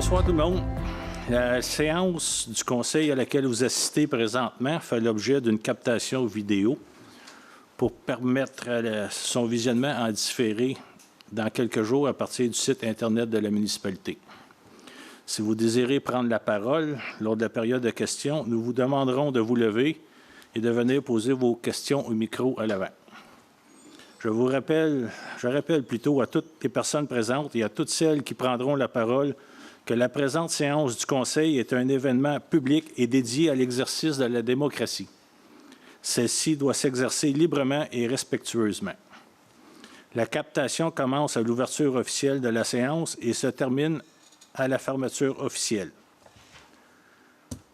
Bonsoir tout le monde. La séance du Conseil à laquelle vous assistez présentement fait l'objet d'une captation vidéo pour permettre son visionnement en différé dans quelques jours à partir du site Internet de la municipalité. Si vous désirez prendre la parole lors de la période de questions, nous vous demanderons de vous lever et de venir poser vos questions au micro à l'avant. Je rappelle plutôt à toutes les personnes présentes et à toutes celles qui prendront la parole que la présente séance du Conseil est un événement public et dédié à l'exercice de la démocratie. Celle-ci doit s'exercer librement et respectueusement. La captation commence à l'ouverture officielle de la séance et se termine à la fermeture officielle.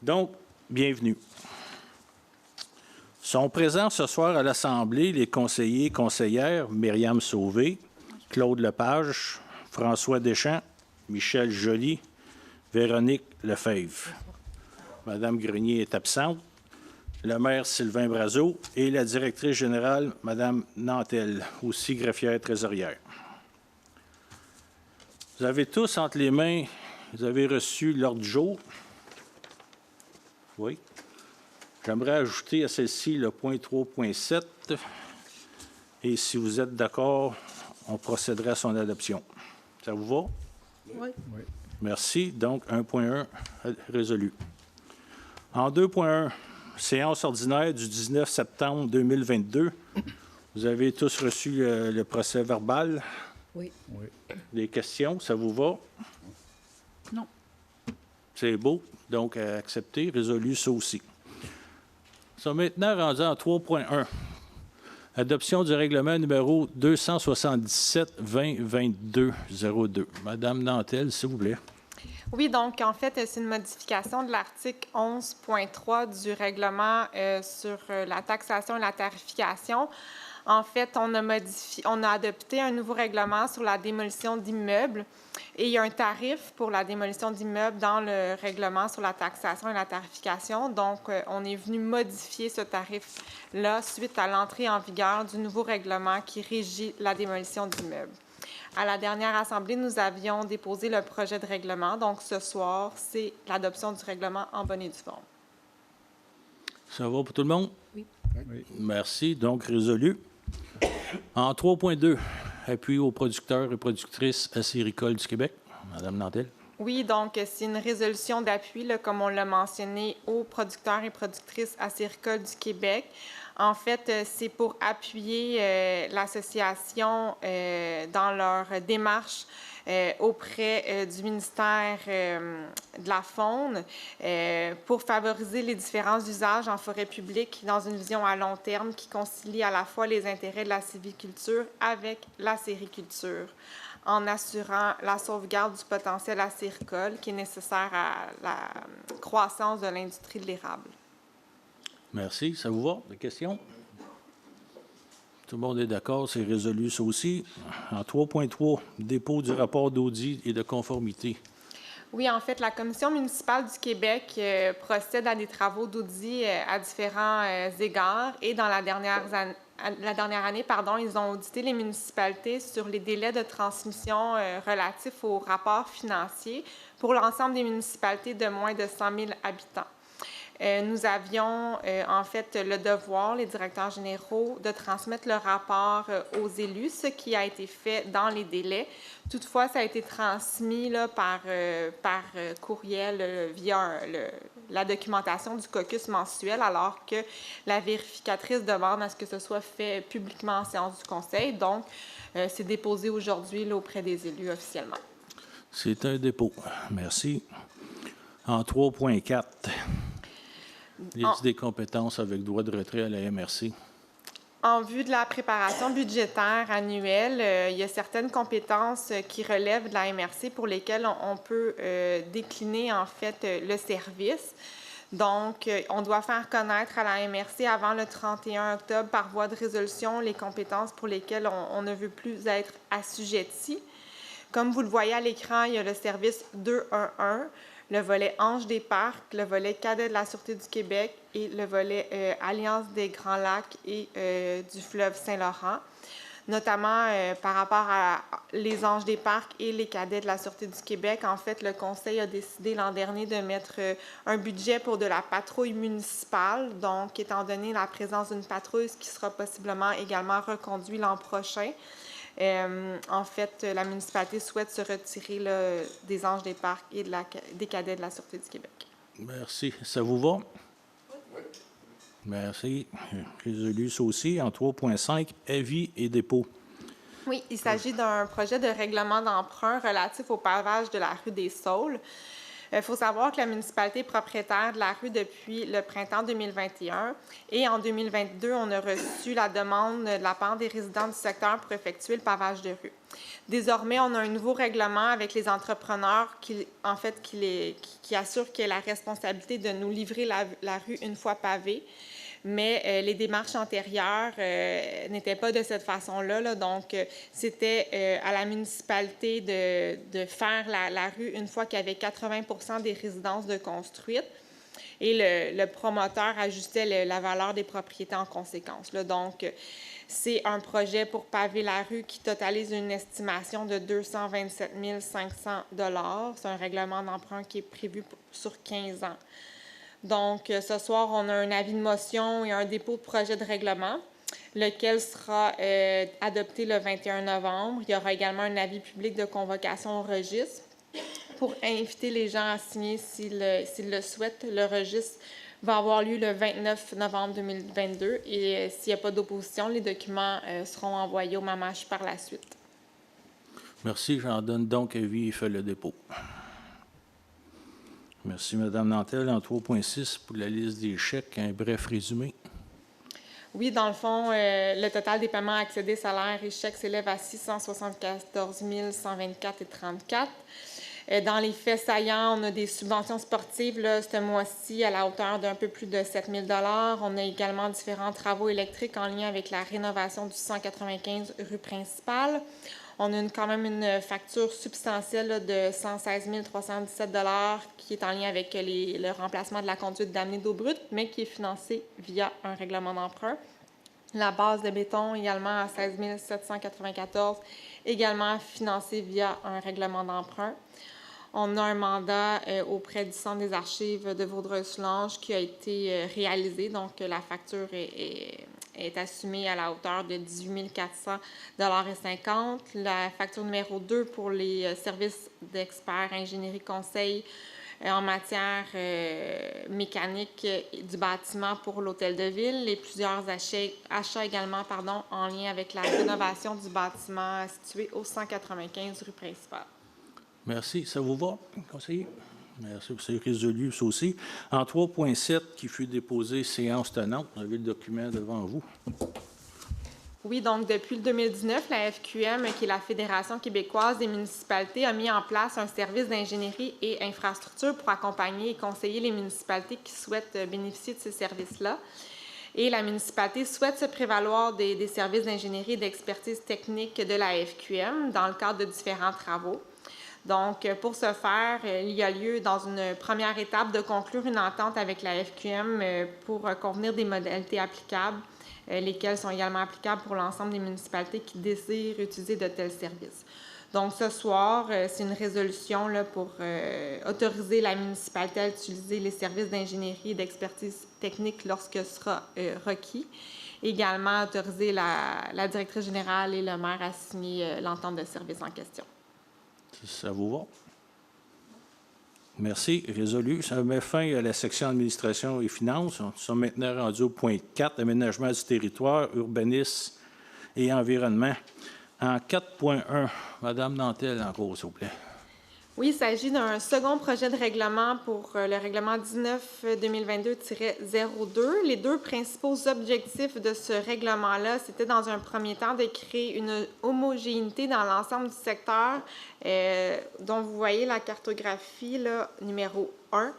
Donc, bienvenue. Sont présents ce soir à l'Assemblée les conseillers et conseillères Myriam Sauvé, Claude Lepage, François Deschamps, Michel Joly, Véronique Lefebvre. Madame Grenier est absente. Le maire Sylvain Brazeau et la directrice générale, Madame Nantel, aussi greffière trésorière. Vous avez tous entre les mains, vous avez reçu l'ordre du jour. Oui. J'aimerais ajouter à celle-ci le point 3.7 et si vous êtes d'accord, on procéderait à son adoption. Ça vous va? Oui. Merci. Donc, 1.1 résolu. En 2.1, séance ordinaire du 19 septembre 2022. Vous avez tous reçu le procès verbal. Oui. Des questions, ça vous va? Non. C'est beau. Donc, accepté, résolu, ça aussi. Nous sommes maintenant rendus en 3.1. Adoption du règlement numéro 277-2022-02. Madame Nantel, s'il vous plaît. Oui, donc en fait, c'est une modification de l'article 11.3 du règlement sur la taxation et la tarification. En fait, on a adopté un nouveau règlement sur la démolition d'immeubles et il y a un tarif pour la démolition d'immeubles dans le règlement sur la taxation et la tarification. Donc, on est venu modifier ce tarif-là suite à l'entrée en vigueur du nouveau règlement qui régit la démolition d'immeubles. À la dernière Assemblée, nous avions déposé le projet de règlement. Donc, ce soir, c'est l'adoption du règlement en bonne et due forme. Ça va pour tout le monde? Oui. Merci. Donc, résolu. En 3.2, appui aux producteurs et productrices acéricoles du Québec. Madame Nantel. Oui, donc c'est une résolution d'appui, comme on l'a mentionné, aux producteurs et productrices acéricoles du Québec. En fait, c'est pour appuyer l'association dans leur démarche auprès du ministère de la Faune pour favoriser les différents usages en forêt publique dans une vision à long terme qui concilie à la fois les intérêts de la sylviculture avec la sériculture, en assurant la sauvegarde du potentiel acéricole qui est nécessaire à la croissance de l'industrie de l'érable. Merci. Ça vous va? Des questions? Tout le monde est d'accord, c'est résolu ça aussi. En 3.3, dépôt du rapport d'audit et de conformité. Oui, en fait, la Commission municipale du Québec procède à des travaux d'audit à différents égards et dans la dernière année, ils ont audité les municipalités sur les délais de transmission relatifs aux rapports financiers pour l'ensemble des municipalités de moins de 100 000 habitants. Nous avions en fait le devoir, les directeurs généraux, de transmettre le rapport aux élus, ce qui a été fait dans les délais. Toutefois, ça a été transmis par courriel via la documentation du caucus mensuel, alors que la vérificatrice demande à ce que ce soit fait publiquement en séance du Conseil. Donc, c'est déposé aujourd'hui auprès des élus officiellement. C'est un dépôt. Merci. En 3.4. Y a-t-il des compétences avec droit de retrait à la MRC? En vue de la préparation budgétaire annuelle, il y a certaines compétences qui relèvent de la MRC pour lesquelles on peut décliner en fait le service. Donc, on doit faire connaître à la MRC avant le 31 octobre par voie de résolution les compétences pour lesquelles on ne veut plus être assujetti. Comme vous le voyez à l'écran, il y a le service 211, le volet Ange des Parcs, le volet Cadet de la Sûreté du Québec et le volet Alliance des Grands Lacs et du fleuve Saint-Laurent. notamment par rapport à les Anges des Parcs et les cadets de la Sûreté du Québec. En fait, le Conseil a décidé l'an dernier de mettre un budget pour de la patrouille municipale. Donc, étant donné la présence d'une patrouille, ce qui sera possiblement également reconduit l'an prochain, en fait, la municipalité souhaite se retirer là, des Anges des Parcs et des cadets de la Sûreté du Québec. Merci. Ça vous va? Oui. Merci. Résolu, ça aussi. En 3.5, avis et dépôt. Oui, il s'agit d'un projet de règlement d'emprunt relatif au pavage de la rue des Saules. Il faut savoir que la municipalité est propriétaire de la rue depuis le printemps 2021 et en 2022, on a reçu la demande de la part des résidents du secteur pour effectuer le pavage de rue. Désormais, on a un nouveau règlement avec les entrepreneurs qui assurent qu'il y a la responsabilité de nous livrer la rue une fois pavée. Mais les démarches antérieures n'étaient pas de cette façon-là. Là. Donc, c'était à la municipalité de faire la rue une fois qu'il y avait 80 des résidences de construites. Et le promoteur ajustait la valeur des propriétés en conséquence. Là. Donc, c'est un projet pour paver la rue qui totalise une estimation de 227 500 $. C'est un règlement d'emprunt qui est prévu sur 15 ans. Donc, ce soir, on a un avis de motion et un dépôt de projet de règlement, lequel sera adopté le 21 novembre. Il y aura également un avis public de convocation au registre pour inviter les gens à signer s'ils le souhaitent. Le registre va avoir lieu le 29 novembre 2022 et s'il n'y a pas d'opposition, les documents seront envoyés au MAMACH par la suite. Merci. J'en donne donc avis et fais le dépôt. Merci, Mme Nantel. En 3.6, pour la liste des chèques, un bref résumé. Oui, dans le fond, le total des paiements accédés, salaires et chèques s'élève à 674 124,34 $. Dans les faits saillants, on a des subventions sportives là, ce mois-ci à la hauteur d'un peu plus de 7 000 $. On a également différents travaux électriques en lien avec la rénovation du 195 rue principale. On a quand même une facture substantielle là, de 116 317 $ qui est en lien avec le remplacement de la conduite d'amener d'eau brute, mais qui est financée via un règlement d'emprunt. La base de béton également à 16 794 $, également financée via un règlement d'emprunt. On a un mandat auprès du Centre des archives de Vaudreuil-Soulanges qui a été réalisé, donc la facture est assumée à la hauteur de 18 400 $. La facture numéro 2 pour les services d'experts ingénierie conseil en matière mécanique du bâtiment pour l'hôtel de ville et plusieurs achats également en lien avec la rénovation du bâtiment situé au 195 rue principale. Merci. Ça vous va, conseiller? Merci. C'est résolu, ça aussi. En 3.7, qui fut déposé séance tenante, vous avez le document devant vous. Oui, donc depuis le 2019, la FQM, qui est la Fédération québécoise des municipalités, a mis en place un service d'ingénierie et infrastructure pour accompagner et conseiller les municipalités qui souhaitent bénéficier de ces services-là. Et la municipalité souhaite se prévaloir des services d'ingénierie et d'expertise technique de la FQM dans le cadre de différents travaux. Donc, pour ce faire, il y a lieu, dans une première étape, de conclure une entente avec la FQM pour convenir des modalités applicables, lesquelles sont également applicables pour l'ensemble des municipalités qui désirent utiliser de tels services. Donc, ce soir, c'est une résolution là, pour autoriser la municipalité à utiliser les services d'ingénierie et d'expertise technique lorsque ce sera requis. Également, autoriser la directrice générale et le maire à signer l'entente de service en question. Ça vous va? Merci. Résolu. Ça met fin à la section administration et finances. Nous sommes maintenant rendus au point 4, aménagement du territoire, urbanisme et environnement. En 4.1, Mme Nantel, encore, s'il vous plaît. Oui, il s'agit d'un second projet de règlement pour le règlement 19-2022-02. Les deux principaux objectifs de ce règlement-là, c'était dans un premier temps de créer une homogénéité dans l'ensemble du secteur, dont vous voyez la cartographie là, numéro 1.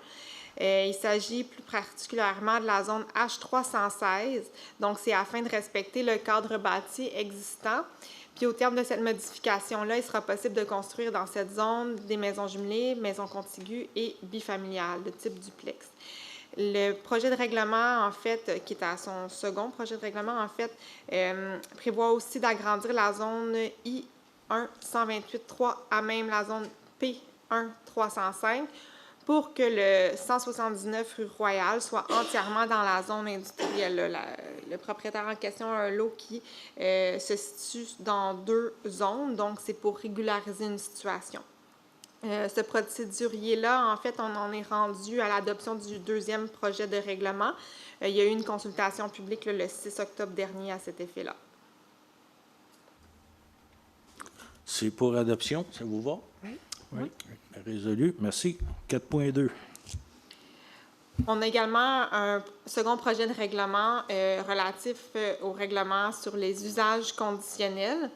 Il s'agit plus particulièrement de la zone H316. Donc, c'est afin de respecter le cadre bâti existant. Puis au terme de cette modification-là, il sera possible de construire dans cette zone des maisons jumelées, maisons contiguës et bifamiliales de type duplex. Le projet de règlement, en fait, qui est à son second projet de règlement, en fait, prévoit aussi d'agrandir la zone I1 128.3 à même la zone P1 305 pour que le 179 rue Royale soit entièrement dans la zone industrielle. Le propriétaire en question a un lot qui se situe dans 2 zones, donc c'est pour régulariser une situation. Ce procédurier-là, en fait, on en est rendu à l'adoption du 2e projet de règlement. Il y a eu une consultation publique le 6 octobre dernier à cet effet-là. C'est pour adoption, ça vous va? Oui. Oui. Résolu. Merci. 4.2. On a également un second projet de règlement relatif au règlement sur les usages conditionnels.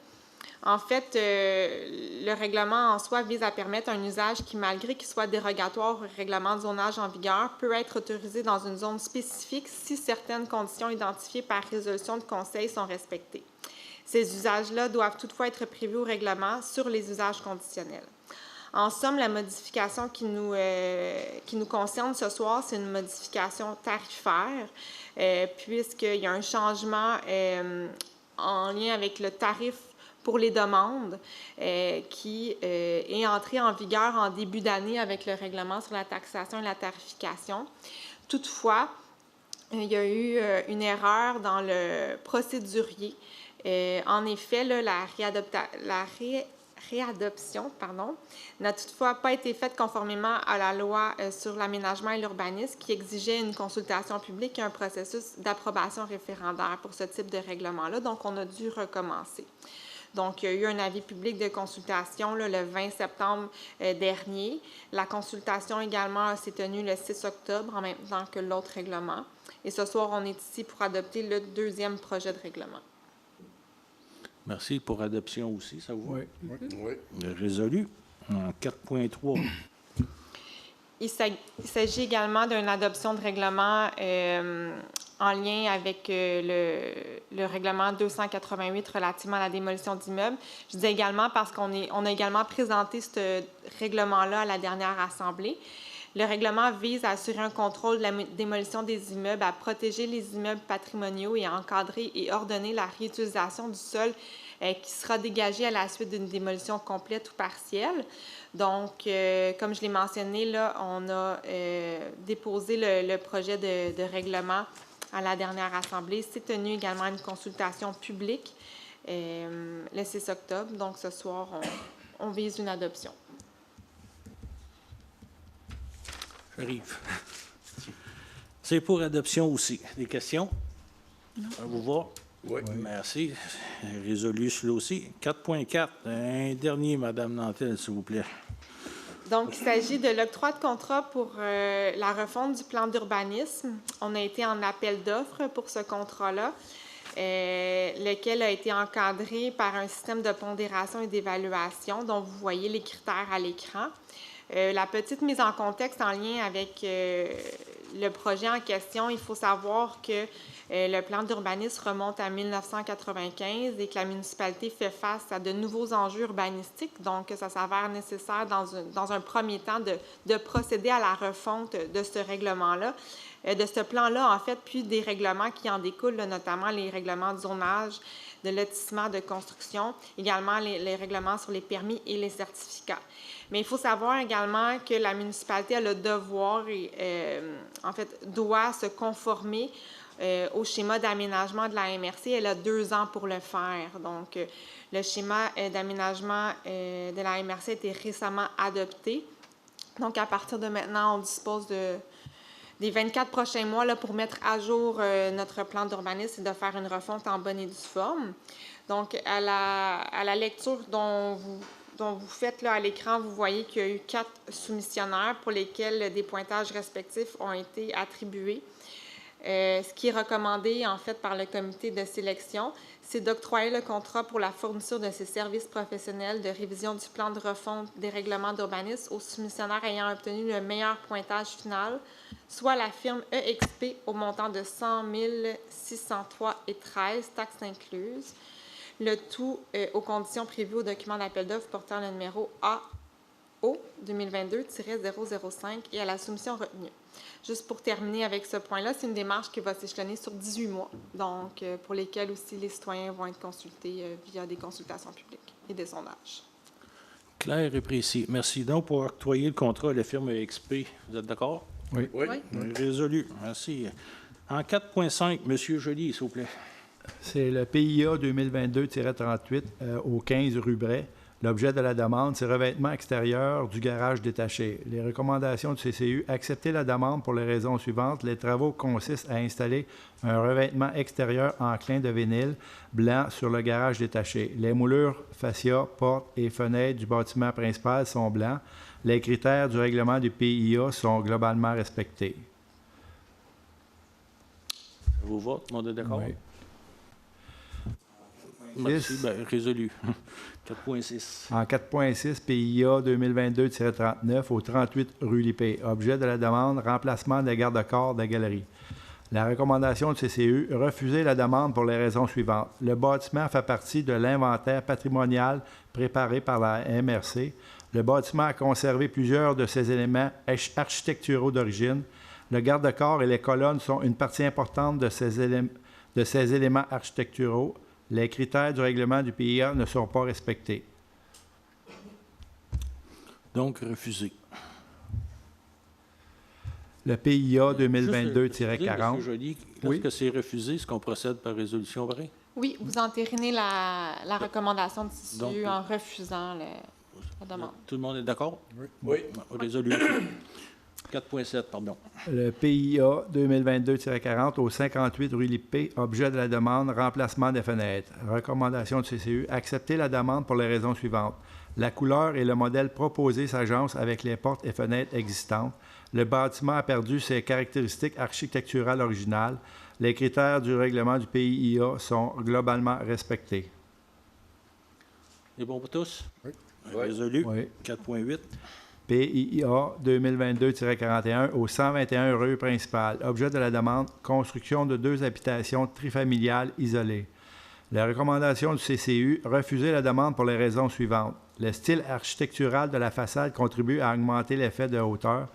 En fait, le règlement en soi vise à permettre un usage qui, malgré qu'il soit dérogatoire au règlement de zonage en vigueur, peut être autorisé dans une zone spécifique si certaines conditions identifiées par résolution de conseil sont respectées. Ces usages-là doivent toutefois être prévus au règlement sur les usages conditionnels. En somme, la modification qui nous concerne ce soir, c'est une modification tarifaire, puisqu'il y a un changement en lien avec le tarif pour les demandes qui est entré en vigueur en début d'année avec le règlement sur la taxation et la tarification. Toutefois, il y a eu une erreur dans le procédurier. En effet, là, la réadoption n'a toutefois pas été faite conformément à la loi sur l'aménagement et l'urbanisme qui exigeait une consultation publique et un processus d'approbation référendaire pour ce type de règlement-là. Donc, on a dû recommencer. Donc, il y a eu un avis public de consultation là, le 20 septembre dernier. La consultation également s'est tenue le 6 octobre, en même temps que l'autre règlement. Et ce soir, on est ici pour adopter le 2e projet de règlement. Merci. Pour adoption aussi, ça vous va? Oui. Oui. Résolu. En 4.3. Il s'agit également d'une adoption de règlement en lien avec le règlement 288 relativement à la démolition d'immeubles. Je dis également parce qu'on a également présenté ce règlement-là à la dernière Assemblée. Le règlement vise à assurer un contrôle de la démolition des immeubles, à protéger les immeubles patrimoniaux et à encadrer et ordonner la réutilisation du sol qui sera dégagé à la suite d'une démolition complète ou partielle. Donc, comme je l'ai mentionné, là, on a déposé le projet de règlement à la dernière Assemblée. C'est tenu également une consultation publique le 6 octobre. Donc, ce soir, on vise une adoption. J'arrive. C'est pour adoption aussi. Des questions? Non. Ça vous va? Oui. Merci. Résolu celui-là aussi. 4.4. Un dernier, Mme Nantel, s'il vous plaît. Donc, il s'agit de l'octroi de contrat pour la refonte du plan d'urbanisme. On a été en appel d'offres pour ce contrat-là, lequel a été encadré par un système de pondération et d'évaluation dont vous voyez les critères à l'écran. La petite mise en contexte en lien avec le projet en question, il faut savoir que le plan d'urbanisme remonte à 1995 et que la municipalité fait face à de nouveaux enjeux urbanistiques. Donc, ça s'avère nécessaire dans un premier temps de procéder à la refonte de ce règlement-là, de ce plan-là, en fait, puis des règlements qui en découlent, là, notamment les règlements de zonage, de lotissement, de construction, également les règlements sur les permis et les certificats. Mais il faut savoir également que la municipalité a le devoir en fait, doit se conformer au schéma d'aménagement de la MRC. Elle a 2 ans pour le faire. Donc, le schéma d'aménagement de la MRC a été récemment adopté. Donc, à partir de maintenant, on dispose des 24 prochains mois là, pour mettre à jour notre plan d'urbanisme et de faire une refonte en bonne et due forme. Donc, à la lecture dont vous faites là à l'écran, vous voyez qu'il y a eu 4 soumissionnaires pour lesquels des pointages respectifs ont été attribués. Ce qui est recommandé, en fait, par le comité de sélection, c'est d'octroyer le contrat pour la fourniture de ces services professionnels de révision du plan de refonte des règlements d'urbanisme aux soumissionnaires ayant obtenu le meilleur pointage final, soit la firme EXP au montant de 100 603,13 taxes incluses. Le tout aux conditions prévues au document d'appel d'offres portant le numéro AO 2022-005 et à la soumission retenue. Juste pour terminer avec ce point-là, c'est une démarche qui va s'échelonner sur 18 mois, donc pour lesquels aussi les citoyens vont être consultés via des consultations publiques et des sondages. Clair et précis. Merci. Donc, pour octroyer le contrat à la firme EXP, vous êtes d'accord? Oui. Oui. Résolu. Merci. En 4.5, M. Joly, s'il vous plaît. C'est le PIA 2022-38 au 15 rue Bray. L'objet de la demande, c'est revêtement extérieur du garage détaché. Les recommandations du CCU, accepter la demande pour les raisons suivantes. Les travaux consistent à installer un revêtement extérieur enclin de vinyle blanc sur le garage détaché. Les moulures, fascia, portes et fenêtres du bâtiment principal sont blancs. Les critères du règlement du PIA sont globalement respectés. Ça vous va? Tout le monde est d'accord? Oui. Merci. Bien, résolu. 4.6. En 4.6, PIA 2022-39 au 38 rue Lippé. Objet de la demande, remplacement des garde-corps de la galerie. La recommandation du CCU, refuser la demande pour les raisons suivantes. Le bâtiment fait partie de l'inventaire patrimonial préparé par la MRC. Le bâtiment a conservé plusieurs de ses éléments architecturaux d'origine. Le garde-corps et les colonnes sont une partie importante de ces éléments architecturaux. Les critères du règlement du PIA ne sont pas respectés. Donc, refusé. Le PIA M. 2022-40. Joly, Oui. lorsque c'est refusé, est-ce qu'on procède par résolution pareil? Oui, vous entérinez la recommandation du CCU Donc, en refusant la demande. Tout le monde est d'accord? Oui. Résolu. 4.7, pardon. Le PIA 2022-40 au 58 rue Lippé, objet de la demande, remplacement des fenêtres. Recommandation du CCU, accepter la demande pour les raisons suivantes. La couleur et le modèle proposé s'agencent avec les portes et fenêtres existantes. Le bâtiment a perdu ses caractéristiques architecturales originales. Les critères du règlement du PIA sont globalement respectés. C'est bon pour tous? Oui. Résolu. Oui. 4.8. PIA 2022-41 au 121 rue principale. Objet de la demande, construction de 2 habitations trifamiliales isolées. La recommandation du CCU, refuser la demande pour les raisons suivantes. Le style architectural de la façade contribue à augmenter l'effet de hauteur.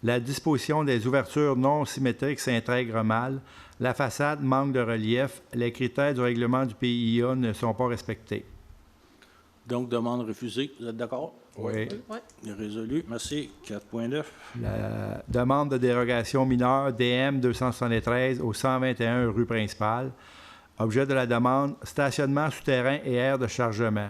La disposition des ouvertures non symétriques s'intègre mal. La façade manque de relief. Les critères du règlement du PIA ne sont pas respectés. Donc, demande refusée. Vous êtes d'accord? Oui. Oui. Résolu. Merci. 4.9. La demande de dérogation mineure DM 273 au 121 rue principale. Objet de la demande, stationnement souterrain et aire de chargement.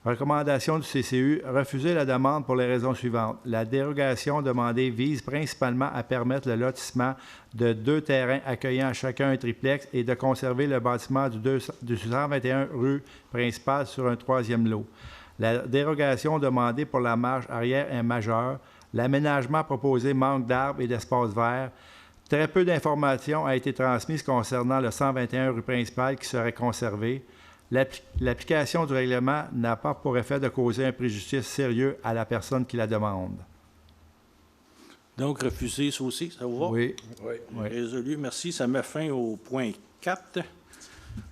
Recommandation du CCU, refuser la demande pour les raisons suivantes. La dérogation demandée vise principalement à permettre le lotissement de 2 terrains accueillant chacun un triplex et de conserver le bâtiment du 121 rue principale sur un 3e lot. La dérogation demandée pour la marge arrière est majeure. L'aménagement proposé manque d'arbres et d'espaces verts. Très peu d'informations a été transmises concernant le 121 rue principale qui serait conservé. L'application du règlement n'a pas pour effet de causer un préjudice sérieux à la personne qui la demande. Donc, refusé, ça aussi, ça vous va? Oui. Oui. Oui. Résolu. Merci. Ça met fin au point 4.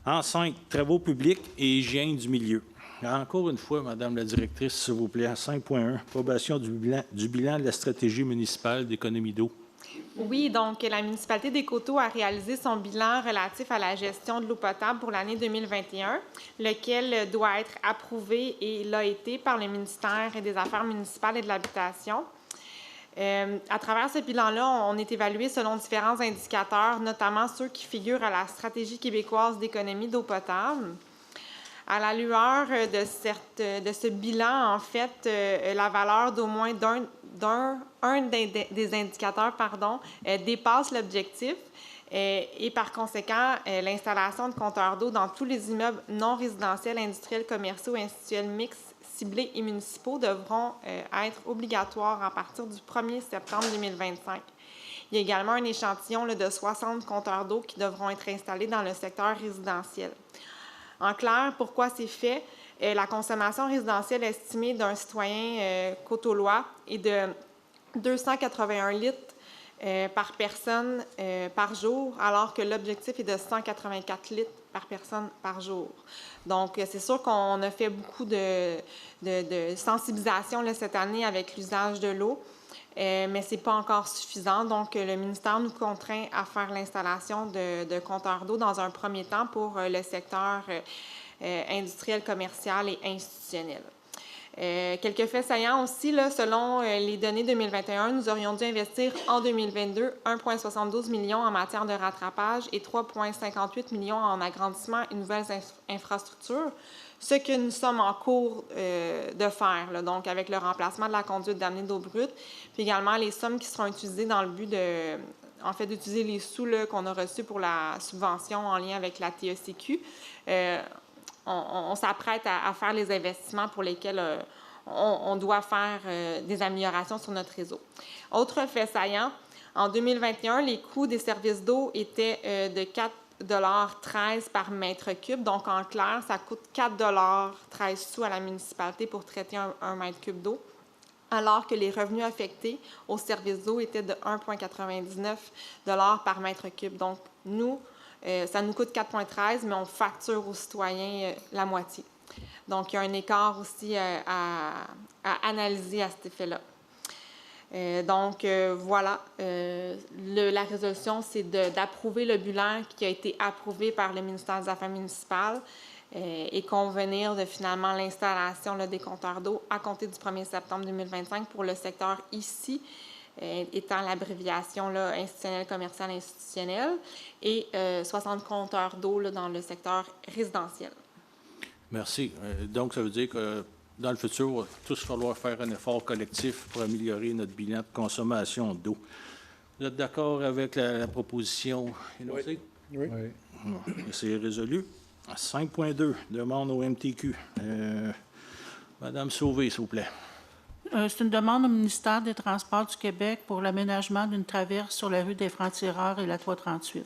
En 5, travaux publics et hygiène du milieu. Encore une fois, Madame la directrice, s'il vous plaît, en 5.1, approbation du bilan de la stratégie municipale d'économie d'eau. Oui, donc la municipalité des Coteaux a réalisé son bilan relatif à la gestion de l'eau potable pour l'année 2021, lequel doit être approuvé et l'a été par le ministère des Affaires municipales et de l'Habitation. À travers ce bilan-là, on est évalué selon différents indicateurs, notamment ceux qui figurent à la stratégie québécoise d'économie d'eau potable. À la lueur de ce bilan, en fait, la valeur d'au moins un des indicateurs dépasse l'objectif et par conséquent, l'installation de compteurs d'eau dans tous les immeubles non résidentiels, industriels, commerciaux, institutionnels mixtes, ciblés et municipaux devront être obligatoires à partir du 1er septembre 2025. Il y a également un échantillon de 60 compteurs d'eau qui devront être installés dans le secteur résidentiel. En clair, pourquoi c'est fait? La consommation résidentielle estimée d'un citoyen côtolois est de 281 litres par personne par jour, alors que l'objectif est de 184 litres par personne par jour. Donc, c'est sûr qu'on a fait beaucoup de sensibilisation là, cette année avec l'usage de l'eau. mais ce n'est pas encore suffisant. Donc, le ministère nous contraint à faire l'installation de compteurs d'eau dans un premier temps pour le secteur industriel, commercial et institutionnel. Quelques faits saillants aussi, là, selon les données 2021, nous aurions dû investir en 2022 1,72 millions en matière de rattrapage et 3,58 millions en agrandissement et nouvelles infrastructures, ce que nous sommes en cours de faire, là, donc avec le remplacement de la conduite d'amener d'eau brute, puis également les sommes qui seront utilisées dans le but d'utiliser les sous qu'on a reçus pour la subvention en lien avec la TECQ. On s'apprête à faire les investissements pour lesquels on doit faire des améliorations sur notre réseau. Autre fait saillant, en 2021, les coûts des services d'eau étaient de 4,13 par mètre cube. Donc, en clair, ça coûte 4,13 sous à la municipalité pour traiter un mètre cube d'eau, alors que les revenus affectés aux services d'eau étaient de 1,99 par mètre cube. Donc, nous, ça nous coûte 4,13, mais on facture aux citoyens la moitié. Donc, il y a un écart aussi à analyser à cet effet-là. Voilà, la résolution, c'est d'approuver le bilan qui a été approuvé par le ministère des Affaires municipales et convenir de finalement l'installation des compteurs d'eau à compter du 1er septembre 2025 pour le secteur ici, étant l'abréviation institutionnel, commercial, institutionnel, et 60 compteurs d'eau dans le secteur résidentiel. Merci. Donc, ça veut dire que dans le futur, il va tous falloir faire un effort collectif pour améliorer notre bilan de consommation d'eau. Vous êtes d'accord avec la proposition énoncée? Oui. C'est résolu. 5.2, demande au MTQ. Madame Sauvé, s'il vous plaît. C'est une demande au ministère des Transports du Québec pour l'aménagement d'une traverse sur la rue des Francs-Tireurs et la 338.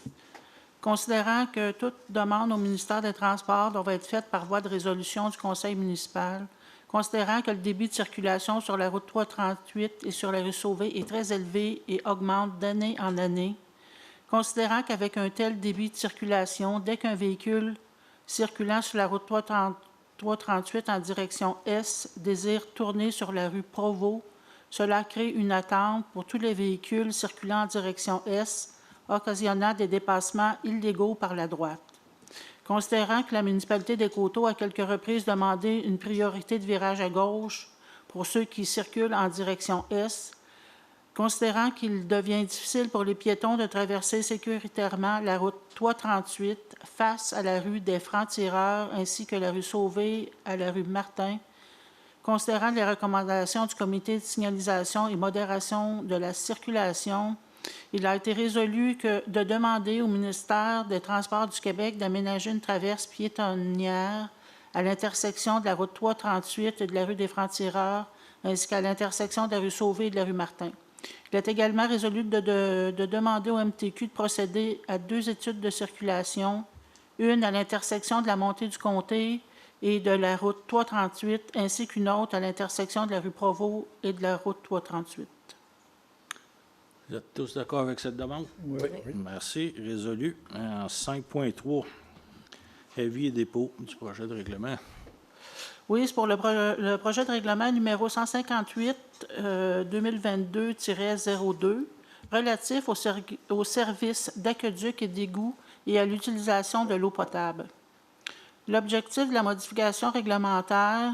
Considérant que toute demande au ministère des Transports doit être faite par voie de résolution du conseil municipal, considérant que le débit de circulation sur la route 338 et sur la rue Sauvé est très élevé et augmente d'année en année, considérant qu'avec un tel débit de circulation, dès qu'un véhicule circulant sur la route 338 en direction Est désire tourner sur la rue Provost, cela crée une attente pour tous les véhicules circulant en direction Est, occasionnant des dépassements illégaux par la droite. Considérant que la municipalité des Coteaux a à quelques reprises demandé une priorité de virage à gauche pour ceux qui circulent en direction Est, considérant qu'il devient difficile pour les piétons de traverser sécuritairement la route 338 face à la rue des Francs-Tireurs ainsi que la rue Sauvé à la rue Martin, considérant les recommandations du comité de signalisation et modération de la circulation, il a été résolu de demander au ministère des Transports du Québec d'aménager une traverse piétonnière à l'intersection de la route 338 et de la rue des Francs-Tireurs, ainsi qu'à l'intersection de la rue Sauvé et de la rue Martin. Il est également résolu de demander au MTQ de procéder à 2 études de circulation, une à l'intersection de la montée du comté et de la route 338, ainsi qu'une autre à l'intersection de la rue Provost et de la route 338. Vous êtes tous d'accord avec cette demande? Oui. Merci. Résolu. En 5.3, avis et dépôt du projet de règlement. Oui, c'est pour le projet de règlement numéro 158-2022-02 relatif au service d'aqueduc et d'égout et à l'utilisation de l'eau potable. L'objectif de la modification réglementaire,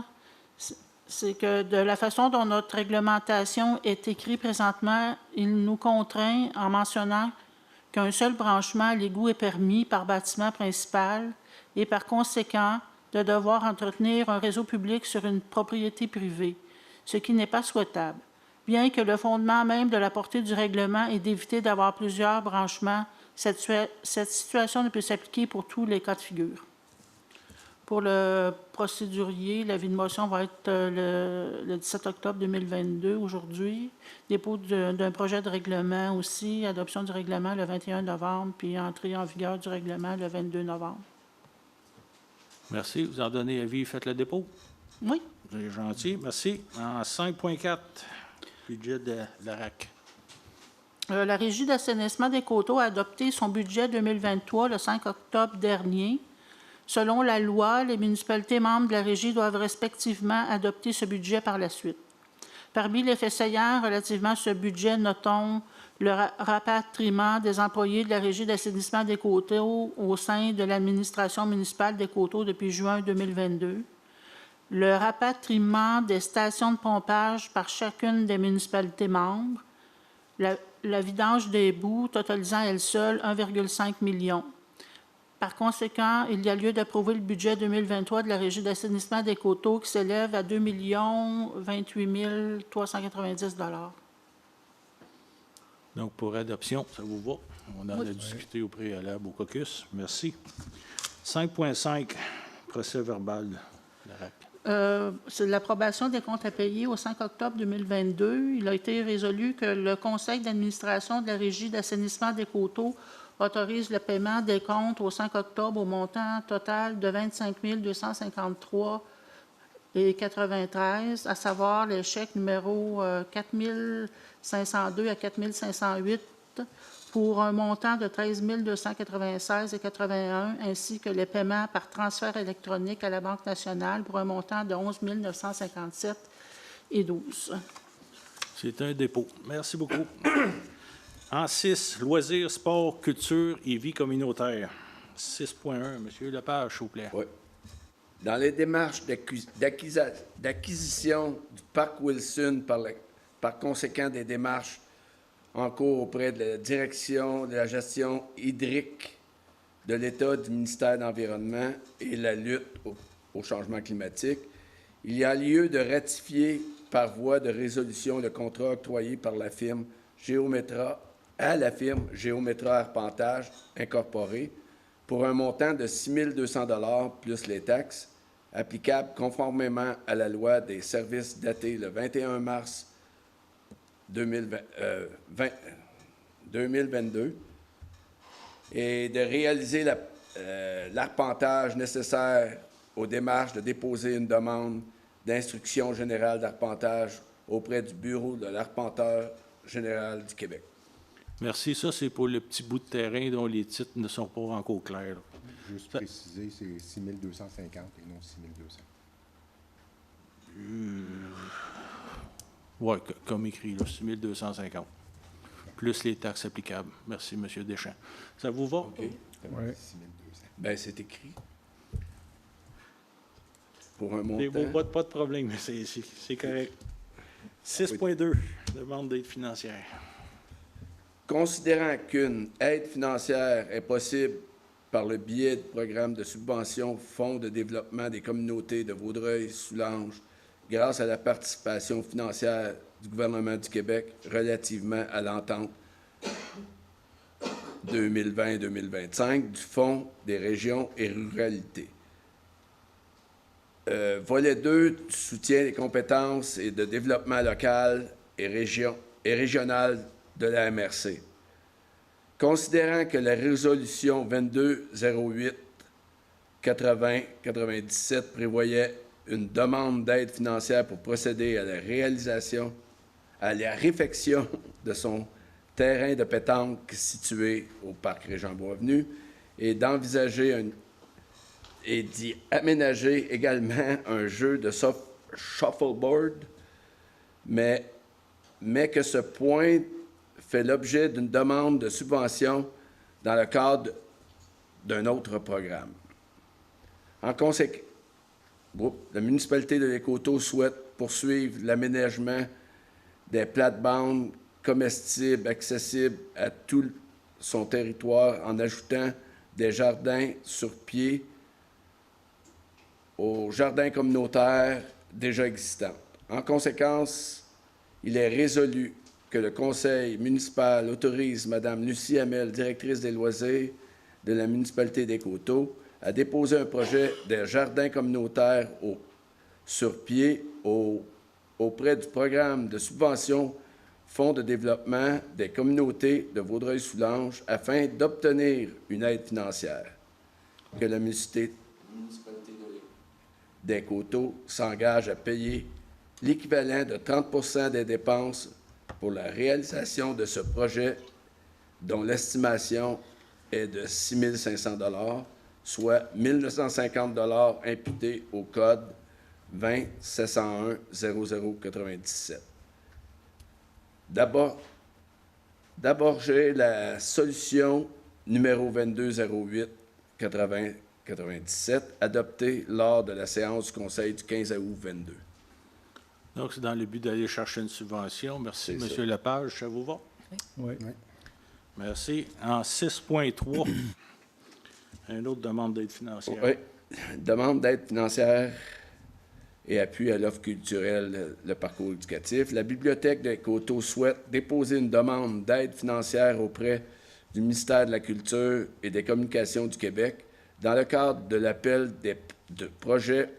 c'est que de la façon dont notre réglementation est écrite présentement, il nous contraint en mentionnant qu'un seul branchement à l'égout est permis par bâtiment principal et par conséquent de devoir entretenir un réseau public sur une propriété privée, ce qui n'est pas souhaitable. Bien que le fondement même de la portée du règlement est d'éviter d'avoir plusieurs branchements, cette situation ne peut s'appliquer pour tous les cas de figure. Pour le procédurier, l'avis de motion va être le 17 octobre 2022, aujourd'hui. Dépôt d'un projet de règlement aussi, adoption du règlement le 21 novembre, puis entrée en vigueur du règlement le 22 novembre. Merci. Vous en donnez avis, faites le dépôt. Oui. Vous êtes gentil. Merci. En 5.4, budget de la RAC. La Régie d'assainissement des Coteaux a adopté son budget 2023 le 5 octobre dernier. Selon la loi, les municipalités membres de la Régie doivent respectivement adopter ce budget par la suite. Parmi les faits saillants relativement à ce budget, notons le rapatriement des employés de la Régie d'assainissement des Coteaux au sein de l'administration municipale des Coteaux depuis juin 2022, le rapatriement des stations de pompage par chacune des municipalités membres, la vidange des boues totalisant elle seule 1,5 million. Par conséquent, il y a lieu d'approuver le budget 2023 de la Régie d'assainissement des Coteaux qui s'élève à 2 028 390 $. Donc, pour adoption, ça vous va? On en a discuté au préalable au caucus. Merci. 5.5, procès verbal. C'est l'approbation des comptes à payer au 5 octobre 2022. Il a été résolu que le conseil d'administration de la Régie d'assainissement des Coteaux autorise le paiement des comptes au 5 octobre au montant total de 25 253,93, à savoir les chèques numéro 4 502 à 4 508 pour un montant de 13 296,81, ainsi que les paiements par transfert électronique à la Banque nationale pour un montant de 11 957,12. C'est un dépôt. Merci beaucoup. En 6, loisirs, sport, culture et vie communautaire. 6.1, M. Lepage, s'il vous plaît. Oui. Dans les démarches d'acquisition du parc Wilson, par conséquent des démarches en cours auprès de la Direction de la gestion hydrique de l'État du ministère de l'Environnement et la lutte au changement climatique, il y a lieu de ratifier par voie de résolution le contrat octroyé par la firme Géométra à la firme Géométra Arpentage Incorporée pour un montant de 6 200 $ plus les taxes, applicable conformément à la loi des services datée le 21 mars 2022 et de réaliser l'arpentage nécessaire aux démarches de déposer une demande d'instruction générale d'arpentage auprès du Bureau de l'arpenteur général du Québec. Merci. Ça, c'est pour le petit bout de terrain dont les titres ne sont pas encore clairs. Juste préciser, c'est 6 250 et non 6 200. Oui, comme écrit, là, 6 250. Plus les taxes applicables. Merci, M. Deschamps. Ça vous va? OK. Oui. 6 200. Bien, c'est écrit. Pour un C'est montant. beau, pas de problème, mais c'est correct. 6.2, demande d'aide financière. Considérant qu'une aide financière est possible par le biais du programme de subvention Fonds de développement des communautés de Vaudreuil-Soulanges, grâce à la participation financière du gouvernement du Québec relativement à l'entente 2020-2025 du Fonds des régions et ruralités. Volet 2 du soutien des compétences et de développement local et régional de la MRC. Considérant que la résolution 2208-80-97 prévoyait une demande d'aide financière pour procéder à la réfection de son terrain de pétanque situé au parc Régent-Boisvenu et d'envisager et d'y aménager également un jeu de shuffleboard, mais que ce point fait l'objet d'une demande de subvention dans le cadre d'un autre programme. En conséquence, la municipalité de l'Écoto souhaite poursuivre l'aménagement des plates-bandes comestibles accessibles à tout son territoire en ajoutant des jardins sur pied aux jardins communautaires déjà existants. En conséquence, il est résolu que le conseil municipal autorise Mme Lucie Hamel, directrice des loisirs de la municipalité des Coteaux, à déposer un projet de jardin communautaire sur pied auprès du programme de subvention Fonds de développement des communautés de Vaudreuil-Soulanges afin d'obtenir une aide financière. Que la municipalité des Coteaux s'engage à payer l'équivalent de 30 % des dépenses pour la réalisation de ce projet dont l'estimation est de 6 500 $, soit 1 950 $ imputés au code 20 701 0097. d'aborger la solution numéro 2208-8097 adoptée lors de la séance du Conseil du 15 août 22. Donc, c'est dans le but d'aller chercher une subvention. Merci, C'est M. Lepage. Ça vous va? Oui. Merci. En 6.3, une autre demande d'aide financière. Oui. Demande d'aide financière et appui à l'offre culturelle, le parcours éducatif. La Bibliothèque de Coteau souhaite déposer une demande d'aide financière auprès du ministère de la Culture et des Communications du Québec dans le cadre de l'appel de projets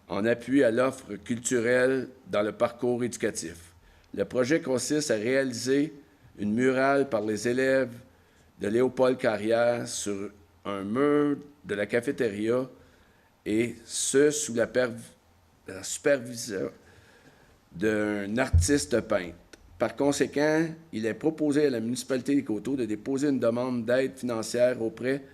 en appui à l'offre culturelle dans le parcours éducatif. Le projet consiste à réaliser une murale par les élèves de Léopold Carrière sur un mur de la cafétéria et ce, sous la supervision d'un artiste peintre. Par conséquent, il est proposé à la municipalité des Coteaux de déposer une demande d'aide financière auprès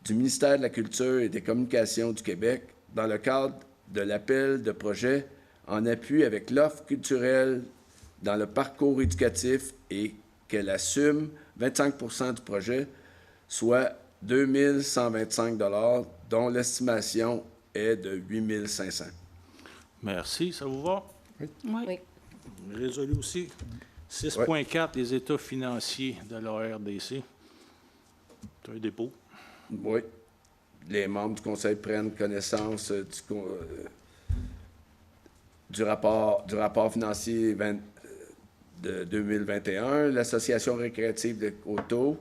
du ministère de la Culture et des Communications du Québec dans le cadre de l'appel de projet en appui avec l'offre culturelle dans le parcours éducatif et qu'elle assume 25 du projet, soit 2 125 $, dont l'estimation est de 8 500. Merci. Ça vous va? Oui. Résolu aussi. 6.4, les états financiers de l'ARDC. C'est un dépôt. Oui. Les membres du Conseil prennent connaissance du rapport financier de 2021. L'Association récréative de Coteau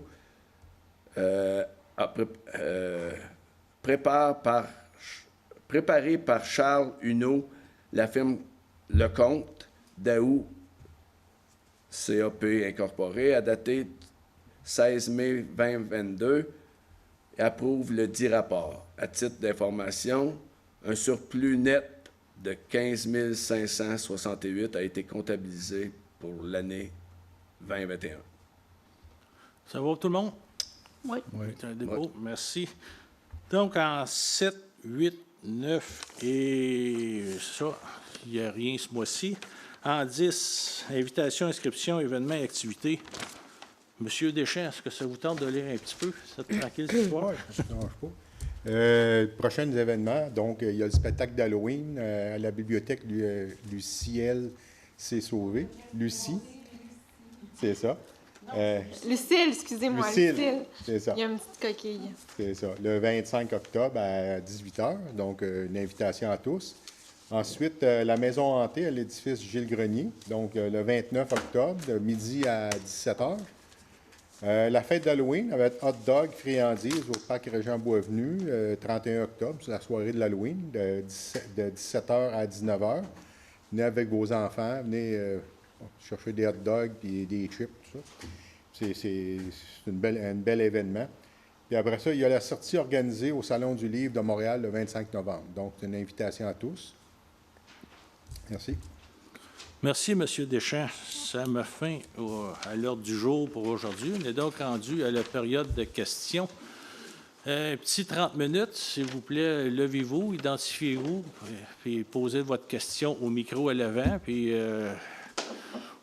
préparé par Charles Huneau, la firme Lecomte, Daou CAP Incorporé, a daté 16 mai 2022 et approuve le dit rapport. À titre d'information, un surplus net de 15 568 a été comptabilisé pour l'année 2021. Ça va pour tout le monde? Oui. C'est un dépôt. Merci. Donc, en 7, 8, 9 et ça, il n'y a rien ce mois-ci. En 10, invitation, inscription, événements et activités. Monsieur Deschamps, est-ce que ça vous tente de lire un petit peu? C'est tranquille ce soir? Oui, ça ne dérange pas. Prochains événements, donc il y a le spectacle d'Halloween à la bibliothèque Luciel s'est sauvée. Lucie, c'est ça. Lucille, excusez-moi, Lucille. C'est ça. Il y a une petite coquille. C'est ça. Le 25 octobre à 18h, donc une invitation à tous. Ensuite, la maison hantée à l'édifice Gilles Grenier, donc le 29 octobre, de midi à 17h. La fête d'Halloween avec hot dog, friandises au parc Régent Boisvenu, 31 octobre, c'est la soirée de l'Halloween, de 17h à 19h. Venez avec vos enfants, venez chercher des hot dogs et des chips, tout ça. C'est un bel événement. Puis après ça, il y a la sortie organisée au Salon du Livre de Montréal le 25 novembre. Donc, c'est une invitation à tous. Merci. Merci, M. Deschamps. Ça met fin à l'ordre du jour pour aujourd'hui. On est donc rendu à la période de questions. Un petit 30 minutes, s'il vous plaît, levez-vous, identifiez-vous, puis posez votre question au micro à l'avant, puis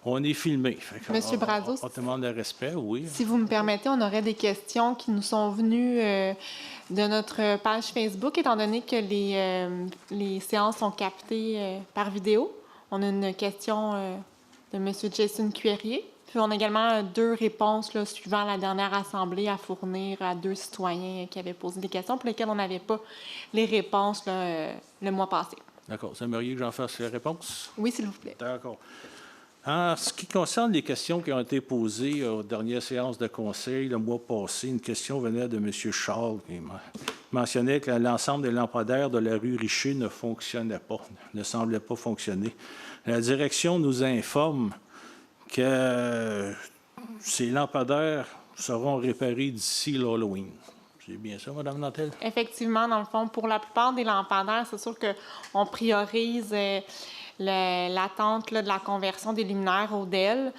on est filmé. Monsieur Brazos, on demande le respect, oui. Si vous me permettez, on aurait des questions qui nous sont venues de notre page Facebook, étant donné que les séances sont captées par vidéo. On a une question de M. Jason Cuérier. Puis on a également 2 réponses là, suivant la dernière assemblée à fournir à 2 citoyens qui avaient posé des questions pour lesquelles on n'avait pas les réponses là, le mois passé. D'accord. Vous aimeriez que j'en fasse les réponses? Oui, s'il vous plaît. D'accord. En ce qui concerne les questions qui ont été posées aux dernières séances de conseil le mois passé, une question venait de M. Charles qui mentionnait que l'ensemble des lampadaires de la rue Richer ne fonctionnait pas, ne semblait pas fonctionner. La direction nous informe que ces lampadaires seront réparés d'ici l'Halloween. C'est bien ça, Mme Nantel? Effectivement, dans le fond, pour la plupart des lampadaires, c'est sûr qu'on priorise l'attente de la conversion des luminaires au DEL.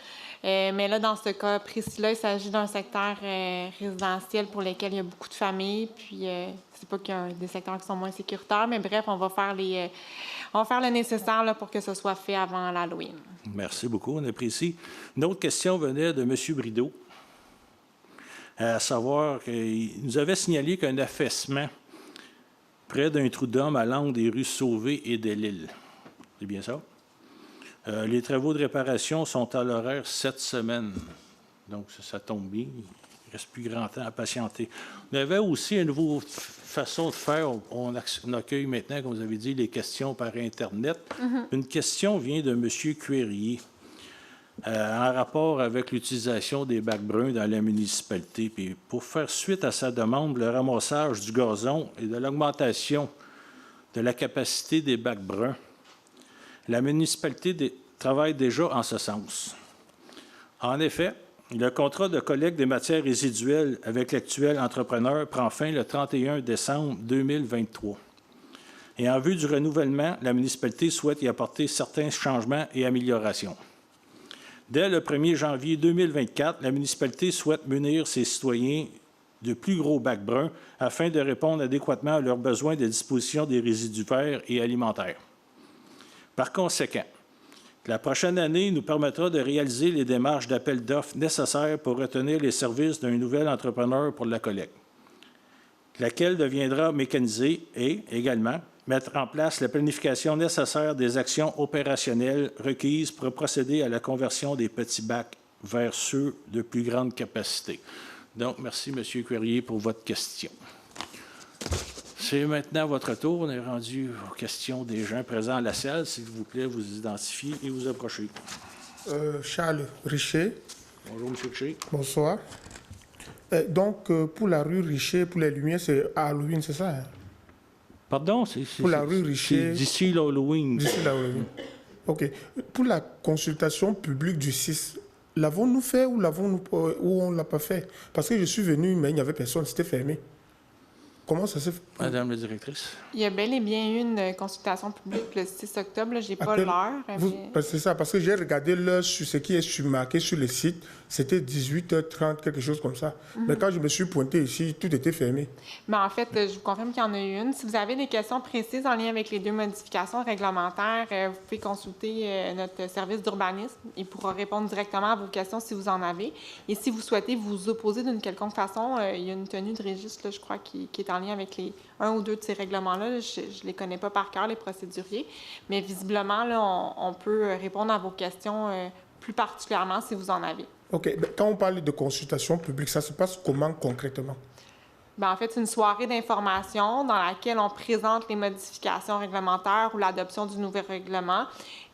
Mais là, dans ce cas précis-là, il s'agit d'un secteur résidentiel pour lequel il y a beaucoup de familles. Puis, c'est pas qu'il y a des secteurs qui sont moins sécuritaires, mais bref, on va on va faire le nécessaire là, pour que ce soit fait avant l'Halloween. Merci beaucoup, on apprécie. Une autre question venait de M. Brideau, à savoir qu'il nous avait signalé qu'un affaissement près d'un trou d'homme à l'angle des rues Sauvé et de Lille. C'est bien ça? Les travaux de réparation sont à l'horaire cette semaine. Donc, ça tombe bien. Il ne reste plus grand temps à patienter. On avait aussi une nouvelle façon de faire. On accueille maintenant, comme vous avez dit, les questions par Internet. Une question vient de M. Cuérier en rapport avec l'utilisation des bacs bruns dans la municipalité. Puis pour faire suite à sa demande, le ramassage du gazon et de l'augmentation de la capacité des bacs bruns, la municipalité travaille déjà en ce sens. En effet, le contrat de collecte des matières résiduelles avec l'actuel entrepreneur prend fin le 31 décembre 2023. Et en vue du renouvellement, la municipalité souhaite y apporter certains changements et améliorations. Dès le 1er janvier 2024, la municipalité souhaite munir ses citoyens de plus gros bacs bruns afin de répondre adéquatement à leurs besoins de disposition des résidus verts et alimentaires. Par conséquent, la prochaine année nous permettra de réaliser les démarches d'appel d'offres nécessaires pour retenir les services d'un nouvel entrepreneur pour la collecte, laquelle deviendra mécanisée et, également, mettre en place la planification nécessaire des actions opérationnelles requises pour procéder à la conversion des petits bacs vers ceux de plus grande capacité. Donc, merci, M. Cuérier, pour votre question. C'est maintenant votre tour. On est rendu aux questions des gens présents à la salle. S'il vous plaît, vous identifiez et vous approchez. Charles Richer. Bonjour, M. Richer. Bonsoir. Donc, pour la rue Richer, pour les lumières, c'est à Halloween, c'est ça? Hein? Pardon? Pour la rue Richer. D'ici l'Halloween. D'ici l'Halloween. OK. Pour la consultation publique du 6, l'avons-nous fait ou on ne l'a pas fait? Parce que je suis venu, mais il n'y avait personne, c'était fermé. Comment ça s'est fait? Madame la directrice. Il y a bel et bien eu une consultation publique le 6 octobre. Je n'ai pas l'heure. Mais... C'est ça, parce que j'ai regardé l'heure sur ce qui est marqué sur le site. C'était 18h30, quelque chose comme ça. Mais quand je me suis pointé ici, tout était fermé. Mais en fait, je vous confirme qu'il y en a eu une. Si vous avez des questions précises en lien avec les deux modifications réglementaires, vous pouvez consulter notre service d'urbanisme. Il pourra répondre directement à vos questions si vous en avez. Et si vous souhaitez vous opposer d'une quelconque façon, il y a une tenue de registre, là, je crois, qui est en lien avec un ou deux de ces règlements-là. Je ne les connais pas par cœur, les procéduriers. Mais visiblement, là, on peut répondre à vos questions plus particulièrement si vous en avez. OK. Quand on parle de consultation publique, ça se passe comment concrètement? Bien, en fait, c'est une soirée d'information dans laquelle on présente les modifications réglementaires ou l'adoption du nouvel règlement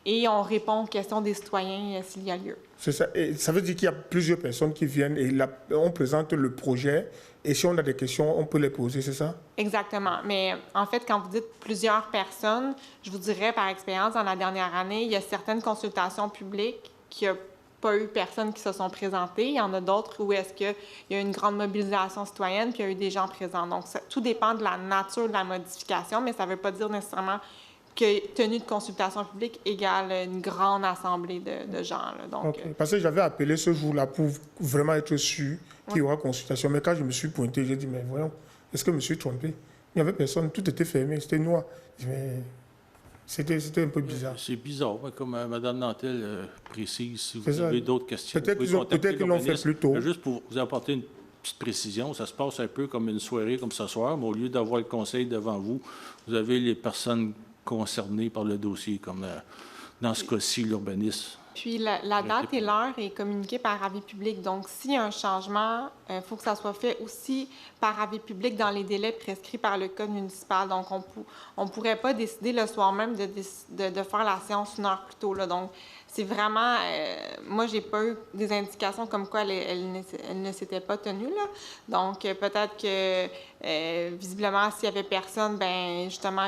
et on répond aux questions des citoyens s'il y a lieu. C'est ça. Et ça veut dire qu'il y a plusieurs personnes qui viennent et on présente le projet et si on a des questions, on peut les poser, c'est ça? Exactement. Mais en fait, quand vous dites plusieurs personnes, je vous dirais par expérience, dans la dernière année, il y a certaines consultations publiques qui n'ont pas eu personne qui se sont présentées. Il y en a d'autres où est-ce qu'il y a une grande mobilisation citoyenne puis il y a eu des gens présents. Donc, tout dépend de la nature de la modification, mais ça ne veut pas dire nécessairement que tenue de consultation publique égale une grande assemblée de gens. Là. Donc, okay. Parce que j'avais appelé ce jour-là pour vraiment être sûr qu'il y aura consultation. Mais quand je me suis pointé, j'ai dit, mais voyons, est-ce que je me suis trompé? Il n'y avait personne, tout était fermé, c'était noir. Mais c'était un peu bizarre. C'est bizarre, comme Mme Nantel précise, si vous avez d'autres questions. Peut-être qu'ils l'ont fait plus tôt. Juste pour vous apporter une petite précision, ça se passe un peu comme une soirée comme ce soir, mais au lieu d'avoir le conseil devant vous, vous avez les personnes concernées par le dossier, comme dans ce cas-ci, l'urbanisme. Puis la date et l'heure est communiquée par avis public. Donc, s'il y a un changement, il faut que ça soit fait aussi par avis public dans les délais prescrits par le Code municipal. Donc, on ne pourrait pas décider le soir même de faire la séance une heure plus tôt. Là. Donc, c'est vraiment... moi, j'ai pas eu des indications comme quoi elle ne s'était pas tenue. Là. Donc, peut-être que, visiblement, s'il n'y avait personne, ben justement,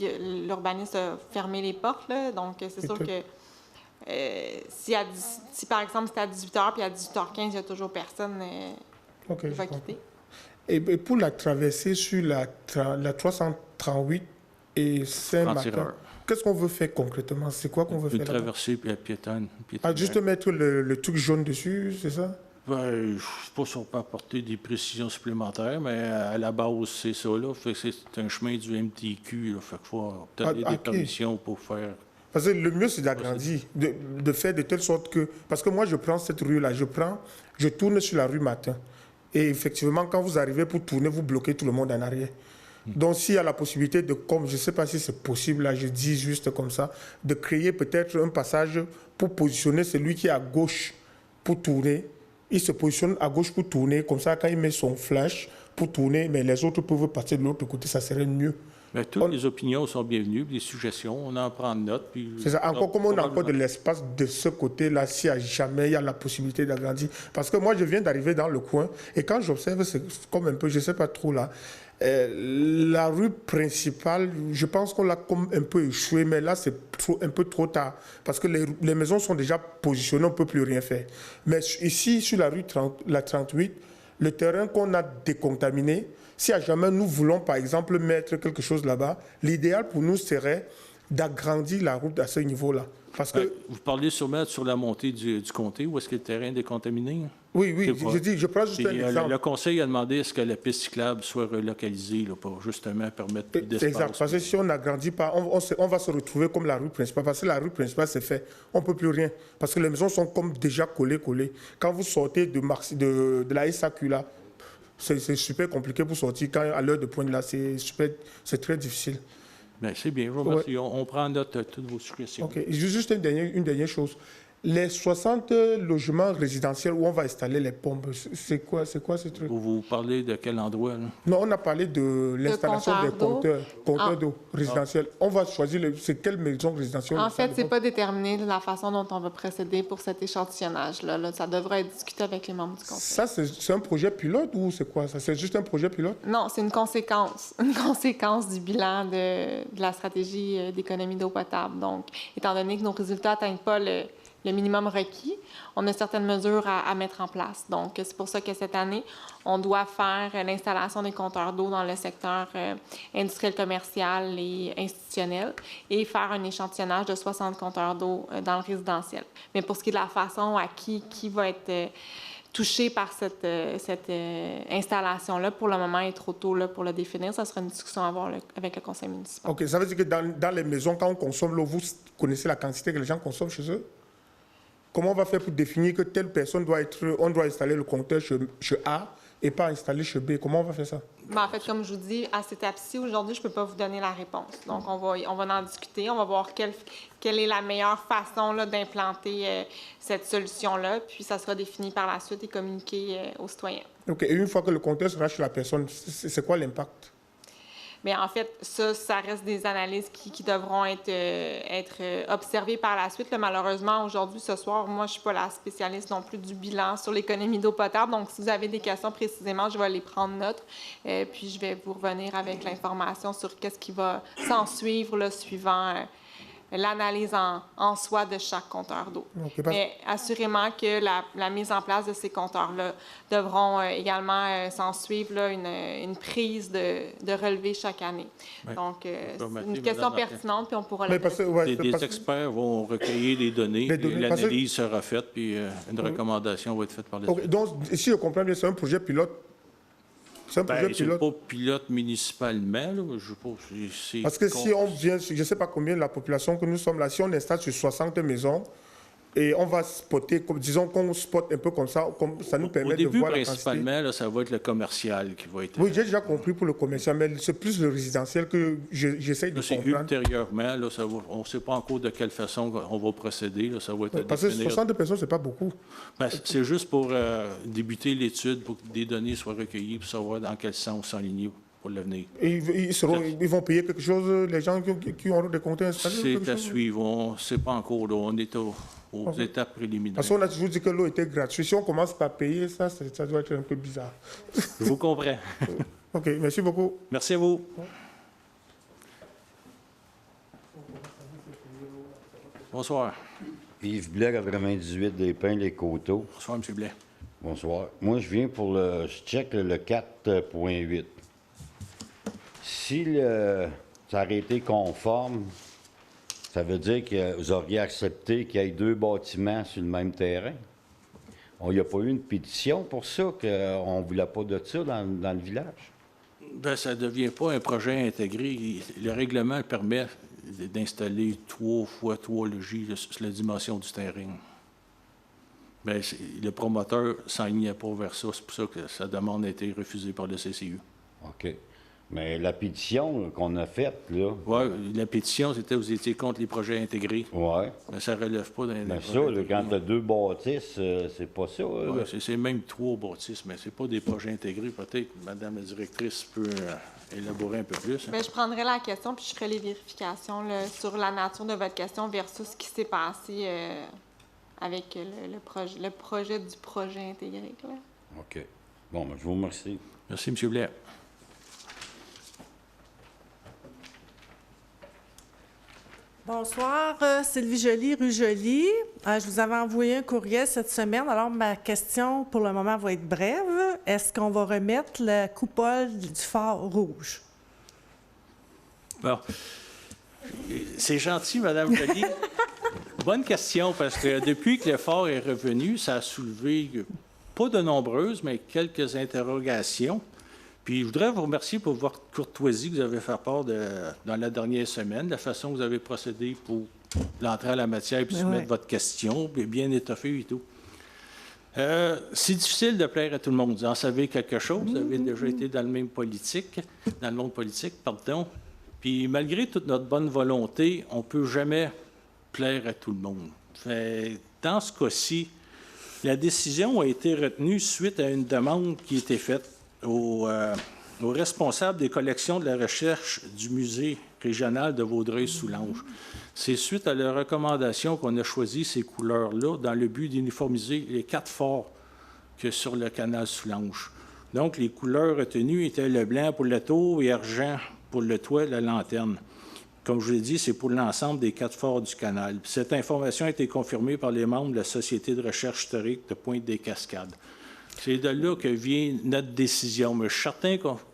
l'urbaniste a fermé les portes. Là. Donc, c'est sûr que... si, par exemple, c'était à 18h puis à 18h15, il n'y a toujours personne qui va quitter. Et pour la traversée sur la 338 et Saint-Martin, qu'est-ce qu'on veut faire concrètement? C'est quoi qu'on veut faire? Une traversée piétonne. Juste mettre le truc jaune dessus, c'est ça? Ben, je ne sais pas si on peut apporter des précisions supplémentaires, mais à la base, c'est ça, là. Fait que c'est un chemin du MTQ, là. Fait qu'il faut obtenir des ok. permissions pour faire... Parce que le mieux, c'est d'agrandir, de faire de telle sorte que... Parce que moi, je prends cette rue-là, je tourne sur la rue Matin. Et effectivement, quand vous arrivez pour tourner, vous bloquez tout le monde en arrière. Donc, s'il y a la possibilité de, comme je ne sais pas si c'est possible, là, je dis juste comme ça, de créer peut-être un passage pour positionner celui qui est à gauche pour tourner. Il se positionne à gauche pour tourner, comme ça, quand il met son flash pour tourner, mais les autres peuvent passer de l'autre côté, ça serait mieux. Mais toutes les opinions sont bienvenues, puis les suggestions, on en prend note. C'est ça. Encore comme on a encore de l'espace de ce côté-là, s'il y a jamais il y a la possibilité d'agrandir. Parce que moi, je viens d'arriver dans le coin, et quand j'observe, c'est comme un peu, je ne sais pas trop là, la rue principale, je pense qu'on l'a comme un peu échoué, mais là, c'est un peu trop tard. Parce que les maisons sont déjà positionnées, on ne peut plus rien faire. Mais ici, sur la rue la 38, le terrain qu'on a décontaminé, si à jamais nous voulons, par exemple, mettre quelque chose là-bas, l'idéal pour nous serait d'agrandir la route à ce niveau-là. Parce que... Vous parlez sûrement sur la montée du comté, où est-ce que le terrain est décontaminé? Oui, je prends juste un exemple. Le conseil a demandé à ce que la piste cyclable soit relocalisée là, pour justement permettre plus d'espace. Exact, parce que si on n'agrandit pas, on va se retrouver comme la rue principale. Parce que la rue principale, c'est fait. On ne peut plus rien. Parce que les maisons sont comme déjà collées. Quand vous sortez de la SAQ, là, c'est super compliqué pour sortir. Quand à l'heure de pointe, là, c'est très difficile. Bien, c'est bien, je vous remercie. On prend note de toutes vos suggestions. OK. Juste une dernière chose. Les 60 logements résidentiels où on va installer les pompes, c'est quoi ce truc? Vous parlez de quel endroit, là? Non, on a parlé de l'installation des compteurs d'eau résidentiels. On va choisir, c'est quelle maison résidentielle? En fait, c'est pas déterminé de la façon dont on va procéder pour cet échantillonnage-là. Là, ça devrait être discuté avec les membres du conseil. Ça, c'est un projet pilote ou c'est quoi? Ça, c'est juste un projet pilote? Non, c'est une conséquence du bilan de la stratégie d'économie d'eau potable. Donc, étant donné que nos résultats n'atteignent pas le minimum requis, on a certaines mesures à mettre en place. Donc, c'est pour ça que cette année, on doit faire l'installation des compteurs d'eau dans le secteur industriel, commercial et institutionnel et faire un échantillonnage de 60 compteurs d'eau dans le résidentiel. Mais pour ce qui est de la façon à qui va être touché par cette installation-là, pour le moment, il est trop tôt là, pour le définir. Ça sera une discussion à avoir avec le conseil municipal. OK. Ça veut dire que dans les maisons, quand on consomme l'eau, vous connaissez la quantité que les gens consomment chez eux? Comment on va faire pour définir que telle personne on doit installer le compteur chez A et pas installer chez B? Comment on va faire ça? Ben, en fait, comme je vous dis, à cette étape-ci, aujourd'hui, je ne peux pas vous donner la réponse. Donc, on va en discuter. On va voir quelle est la meilleure façon là, d'implanter cette solution-là. Puis, ça sera défini par la suite et communiqué aux citoyens. OK. Et une fois que le compteur sera chez la personne, c'est quoi l'impact? Mais en fait, ça reste des analyses qui devront être observées par la suite. Là, malheureusement, aujourd'hui, ce soir, moi, je ne suis pas la spécialiste non plus du bilan sur l'économie d'eau potable. Donc, si vous avez des questions précisément, je vais les prendre note. Puis, je vais vous revenir avec l'information sur qu'est-ce qui va s'en suivre là, suivant l'analyse en soi de chaque compteur d'eau. Okay, mais assurément que la mise en place de ces compteurs-là devront également s'en suivre là, une prise de relevé chaque année. Oui. Donc, c'est une question pertinente, puis on pourra la des experts vont recueillir les données, puis l'analyse sera faite, puis une recommandation va être faite par les experts. Donc, si je comprends bien, c'est un projet pilote. C'est un projet pilote. C'est pas pilote municipellement, là, je pense. Parce que si on vient, je ne sais pas combien de la population que nous sommes là, si on installe sur 60 maisons, et on va spotter, disons qu'on spot un peu comme ça nous permet de voir la quantité. Principalement, là, ça va être le commercial qui va être... Oui, j'ai déjà compris pour le commercial, mais c'est plus le résidentiel que j'essaie de comprendre. Ultérieurement, là, on ne sait pas encore de quelle façon on va procéder. Là, ça va être parce que 60 personnes, ce n'est pas beaucoup. Ben, c'est juste pour débuter l'étude, pour que des données soient recueillies, pour savoir dans quel sens s'enligner pour l'avenir. Et ils vont payer quelque chose, les gens qui ont des compteurs installés? C'est à suivre. On ne sait pas encore. Là. On est aux étapes préliminaires. Parce qu'on a toujours dit que l'eau était gratuite. Si on commence par payer, ça doit être un peu bizarre. Je vous comprends. OK, merci beaucoup. Merci à vous. Bonsoir. Yves Blais, 98 des Pins, les Coteaux. Bonsoir, M. Blais. Bonsoir. Moi, je viens pour je check le 4.8. Si ça aurait été conforme, ça veut dire que vous auriez accepté qu'il y ait 2 bâtiments sur le même terrain? Il n'y a pas eu une pétition pour ça, qu'on ne voulait pas de ça dans le village? Bien, ça ne devient pas un projet intégré. Le règlement permet d'installer 3 fois 3 logis sur la dimension du terrain. Bien, le promoteur ne s'enlignait pas vers ça. C'est pour ça que sa demande a été refusée par le CCU. OK. Mais la pétition qu'on a faite, là... Oui, la pétition, c'était vous étiez contre les projets intégrés. Oui. Mais ça ne relève pas d'un... Mais ça, là, quand tu as 2 bâtisses, c'est pas ça. Oui, c'est même 3 bâtisses, mais ce n'est pas des projets intégrés. Peut-être Mme la directrice peut élaborer un peu plus. Hein. Bien, je prendrai la question puis je ferai les vérifications là, sur la nature de votre question versus ce qui s'est passé avec le projet du projet intégré. Là. OK. Bon, ben, je vous remercie. Merci, M. Blair. Bonsoir, Sylvie Joly, rue Joly. Je vous avais envoyé un courriel cette semaine. Alors, ma question, pour le moment, va être brève. Est-ce qu'on va remettre la coupole du phare rouge? Bon. C'est gentil, Mme Joly. Bonne question, parce que depuis que le phare est revenu, ça a soulevé, pas de nombreuses, mais quelques interrogations. Puis je voudrais vous remercier pour votre courtoisie que vous avez fait part dans la dernière semaine, la façon que vous avez procédé pour l'entrée à la matière puis soumettre votre question, bien étoffée et tout. C'est difficile de plaire à tout le monde. Vous en savez quelque chose. Vous avez déjà été dans le monde politique, pardon. Puis malgré toute notre bonne volonté, on ne peut jamais plaire à tout le monde. Dans ce cas-ci, la décision a été retenue suite à une demande qui a été faite aux responsables des collections de la recherche du musée régional de Vaudreuil-Soulanges. C'est suite à leur recommandation qu'on a choisi ces couleurs-là dans le but d'uniformiser les 4 phares que sur le canal Soulanges. Donc, les couleurs retenues étaient le blanc pour le tour et argent pour le toit et la lanterne. Comme je vous l'ai dit, c'est pour l'ensemble des 4 phares du canal. Puis cette information a été confirmée par les membres de la Société de recherche historique de Pointe-des-Cascades. C'est de là que vient notre décision. Mais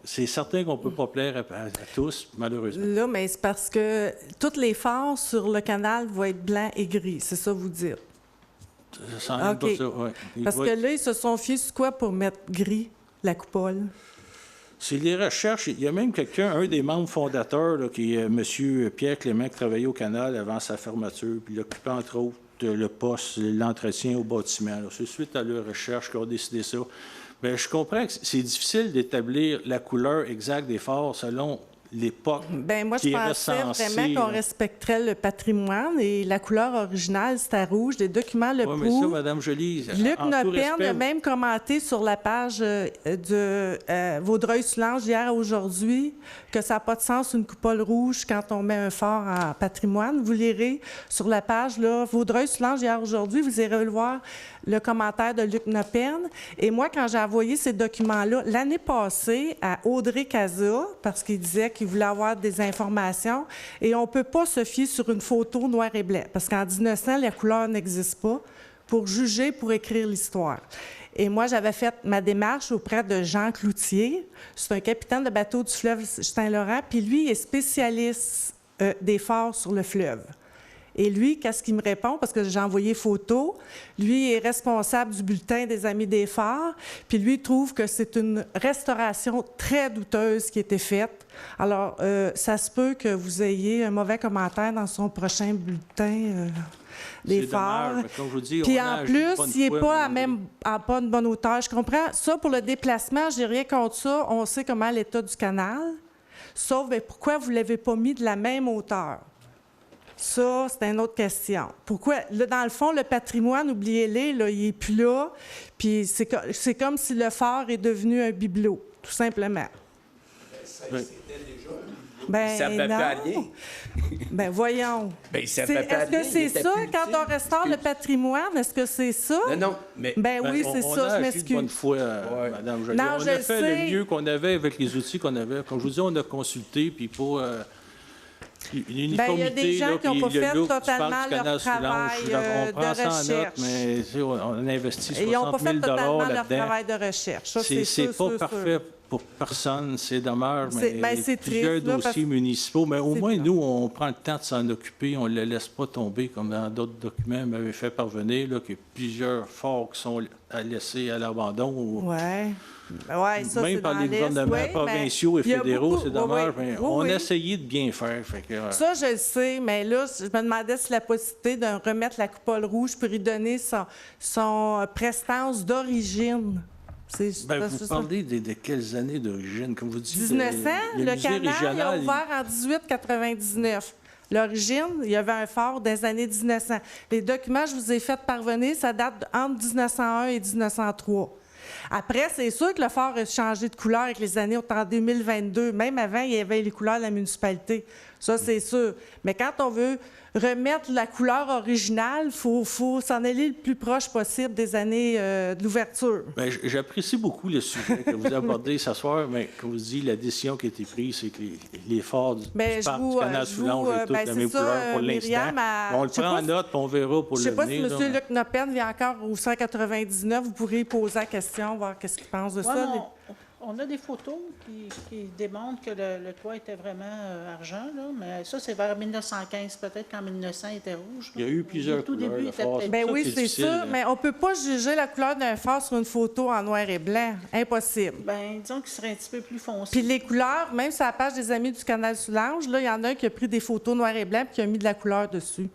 c'est certain qu'on ne peut pas plaire à tous, malheureusement. Là, mais c'est parce que tous les phares sur le canal vont être blancs et gris. C'est ça vous dites? Ça n'aime pas ça, oui. Parce que là, ils se sont fiés sur quoi pour mettre gris la coupole? C'est les recherches. Il y a même un des membres fondateurs, là, qui est M. Pierre Clément, qui travaillait au canal avant sa fermeture, puis il occupait, entre autres, le poste, l'entretien au bâtiment. C'est suite à leur recherche qu'on a décidé ça. Bien, je comprends que c'est difficile d'établir la couleur exacte des phares selon l'époque. Bien, moi, je pensais vraiment qu'on respecterait le patrimoine et la couleur originale, c'était rouge. Les documents le prouvent. Oui, mais ça, Mme Joly, Luc Nopern a même commenté sur la page de Vaudreuil-Soulanges d'hier à aujourd'hui que ça n'a pas de sens une coupole rouge quand on met un phare en patrimoine. Vous lirez sur la page là, Vaudreuil-Soulanges d'hier à aujourd'hui, vous irez le voir, le commentaire de Luc Nopern. Et moi, quand j'ai envoyé ces documents-là l'année passée à Audrey Cazat, parce qu'il disait qu'il voulait avoir des informations, et on ne peut pas se fier sur une photo noir et blanc, parce qu'en 1900, la couleur n'existe pas pour juger, pour écrire l'histoire. Et moi, j'avais fait ma démarche auprès de Jean Cloutier. C'est un capitaine de bateau du fleuve Saint-Laurent, puis lui est spécialiste des phares sur le fleuve. Et lui, qu'est-ce qu'il me répond? Parce que j'ai envoyé photo. Lui est responsable du bulletin des Amis des phares. Puis lui, il trouve que c'est une restauration très douteuse qui a été faite. Alors, ça se peut que vous ayez un mauvais commentaire dans son prochain bulletin des phares. Dommage, comme je vous dis, puis en plus, il n'est pas pas une bonne hauteur. Je comprends. Ça, pour le déplacement, je n'ai rien contre ça. On sait comment l'état du canal. Sauf, bien, pourquoi vous ne l'avez pas mis de la même hauteur? Ça, c'est une autre question. Pourquoi? Là, dans le fond, le patrimoine, oubliez-les, là, il n'est plus là. Puis c'est comme si le phare est devenu un bibelot, tout simplement. C'était déjà Ben, ça ne fait pas rien. Ben voyons. Ben, ça fait pas Est-ce que c'est ça, quand on restaure le patrimoine? Est-ce que c'est ça? Non, mais... Ben oui, c'est ça, je m'excuse. Bonne foi, Mme Joly. Non, on a fait le mieux qu'on avait avec les outils qu'on avait. Comme je vous dis, on a consulté, puis pour... Bien, il y a des gens qui n'ont pas fait totalement leur travail on prend de ça en note, recherche. mais on investit 60 000 Ils n'ont pas fait totalement leur là-dedans. travail de recherche. Ça, C'est pas sûr, parfait pour personne, c'est dommage, C'est- mais ben, c'est plusieurs triste, là, dossiers parce- municipaux. Mais au c'est moins, plate. nous, on prend le temps de s'en occuper. On ne le laisse pas tomber comme dans d'autres documents m'avaient fait parvenir, là, qu'il y a plusieurs forts qui sont laissés à l'abandon. Ouais. Ouais, ça, Même c'est par dans les l'Est, gouvernements ouais, provinciaux mais et il y a fédéraux, beaucoup- c'est oui, dommage. oui. Mais Oui, on oui. a essayé de bien faire. Fait que, Ça, je le sais, mais là, je me demandais si la possibilité de remettre la coupole rouge pour y donner son prestance d'origine. C'est ben, c'est vous ça. parlez de quelles années d'origine? Comme vous dites, 1900, il y a le musée canal a régional, ouvert en 1899. L'origine, il y avait un fort des années 1900. Les documents que je vous ai fait parvenir, ça date entre 1901 et 1903. Après, c'est sûr que le fort a changé de couleur avec les années en 2022. Même avant, il y avait les couleurs de la municipalité. Ça, c'est sûr. Mais quand on veut remettre la couleur originale, il faut s'en aller le plus proche possible des années de l'ouverture. ben, j'apprécie beaucoup le sujet que vous abordez ce soir, mais comme vous dites, la décision qui a été prise, c'est que les forts du Ben, parc du canal Soulanges est toute ben, la c'est même ça, couleur pour Myriam, l'instant. On le je sais prend pas en si- note, puis on verra pour Je ne sais pas si l'avenir. M. là. Luc Noppen vient encore au 199. Vous pourrez poser la question, voir qu'est-ce qu'il pense de Ouais, ça. mais on a des photos qui démontrent que le toit était vraiment argent, là, mais ça, c'est vers 1915. Peut-être qu'en 1900, il était rouge. Il y a eu plusieurs Au tout couleurs, début, le il était phare. peut-être... Ben ça oui, qui est c'est difficile, sûr, là. mais on ne peut pas juger la couleur d'un phare sur une photo en noir et blanc. Impossible. Ben, disons qu'il serait un petit peu plus foncé. Puis les couleurs, même sur la page des Amis du canal Soulanges, là, il y en a un qui a pris des photos noir et blanc puis qui a mis de la couleur dessus.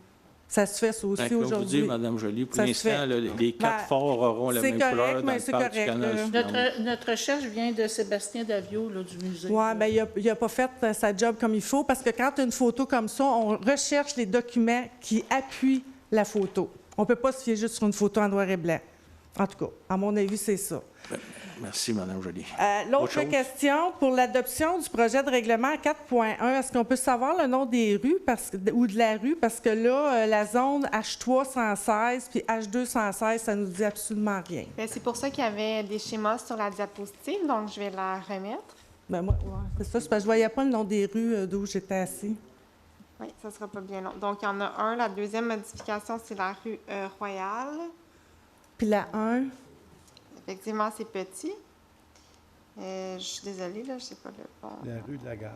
Ça se fait ça aussi Ben, comme vous aujourd'hui. dites, Mme Joly, pour Ça se l'instant, fait. là, les quatre Ben, forts auront la c'est même correct, couleur dans mais le c'est parc du correct, canal là. Soulanges. Notre recherche vient de Sébastien Davio, là, du musée. Oui, bien, il n'a pas fait sa job comme il faut parce que quand tu as une photo comme ça, on recherche les documents qui appuient la photo. On ne peut pas se fier juste sur une photo en noir et blanc. En tout cas, à mon avis, c'est ça. Merci, Mme Joly. L'autre Autre chose? question, pour l'adoption du projet de règlement 4.1, est-ce qu'on peut savoir le nom des rues ou de la rue? Parce que là, la zone H316 puis H216, ça nous dit absolument rien. Bien, c'est pour ça qu'il y avait des schémas sur la diapositive, donc je vais la remettre. Ben moi, ouais, c'est ça, c'est parce que je ne voyais pas le nom des rues d'où j'étais assis. Oui, ça ne sera pas bien long. Donc, il y en a un. La deuxième modification, c'est la rue Royale. Puis la 1, Effectivement, c'est petit. Je suis désolée, là, je ne sais pas le bon. La rue de la gare.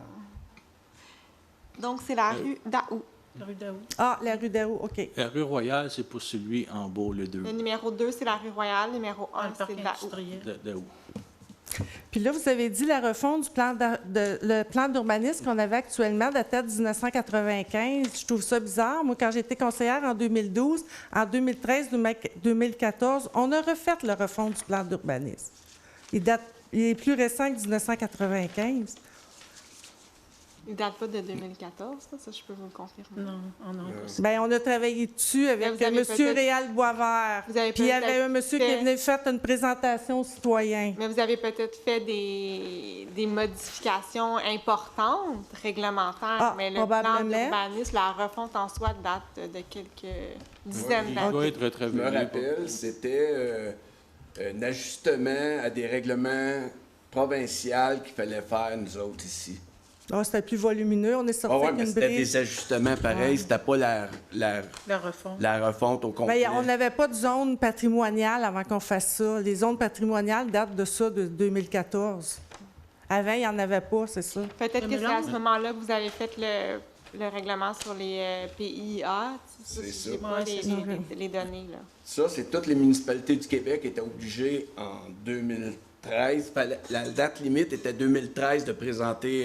Donc, c'est la rue Daou. Rue Daou. la rue d'Aou, OK. La rue Royale, c'est pour celui en bas, le 2 Le numéro 2, c'est la rue Royale. Le numéro 1, Un parc c'est Daou. industriel. de où? Puis là, vous avez dit la refonte du plan le plan d'urbanisme qu'on avait actuellement datait de 1995. Je trouve ça bizarre. Moi, quand j'étais conseillère en 2012, en 2013, 2014, on a refait la refonte du plan d'urbanisme. Il est plus récent que 1995. Il ne date pas de 2014, ça, je peux vous le confirmer. Non, on n'a pas ça. Bien, on a travaillé dessus avec vous avez M. peut-être- Réal Boisvert. Vous avez Puis il y avait peut-être un monsieur qui fait- est venu faire une présentation aux citoyens. Mais vous avez peut-être fait des modifications importantes, réglementaires, Ah, mais le plan probablement. d'urbanisme, la refonte en soi date de quelques dizaines Il d'années. doit être Je me retravaillé. rappelle, c'était un ajustement à des règlements provinciaux qu'il fallait faire, nous autres, ici. Ah, c'était plus volumineux. On est sorti Ah ouais, avec mais une c'était brise. des ajustements pareils, c'était pas La refonte. la refonte au complet. Bien, on n'avait pas de zone patrimoniale avant qu'on fasse ça. Les zones patrimoniales datent de ça, de 2014. Avant, il n'y en avait pas, c'est ça. Peut-être que c'est à mélange. ce moment-là que vous avez fait le règlement sur les PIA. C'est ça. J'ai pas Ouais, c'est les données, là. Ça, c'est toutes les municipalités du Québec qui étaient obligées en 2013. La date limite était 2013 de présenter.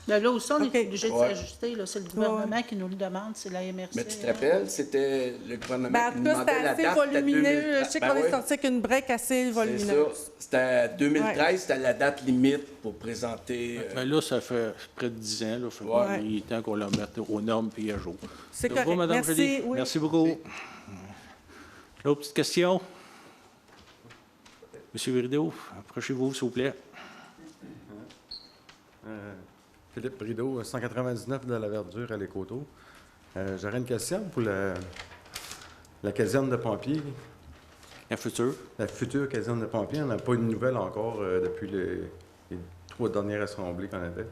Là aussi, on OK. est obligé de Ouais. s'ajuster. là. C'est le gouvernement qui nous le demande, c'est la MRC. Mais tu te rappelles, c'était le gouvernement Ben, en qui tout nous cas, demandait c'était la assez date. volumineux. Je sais qu'on est ouais, sorti avec une break assez c'est volumineuse. ça. C'était 2013, c'était la date limite pour présenter. Mais là, ça fait près de 10 ans. Là, fait Ouais. Il est temps qu'on la mette aux normes et à jour. C'est Ça va, correct. Mme Merci. Joly? Oui. Merci beaucoup. L'autre petite question? Monsieur Brideau, approchez-vous, s'il vous plaît. Philippe Brideau, 199 de la Verdure à l'Écoto. J'aurais une question pour la caserne de pompiers. La future? La future caserne de pompiers, on n'a pas eu de nouvelles encore depuis les 3 dernières assemblées qu'on avait.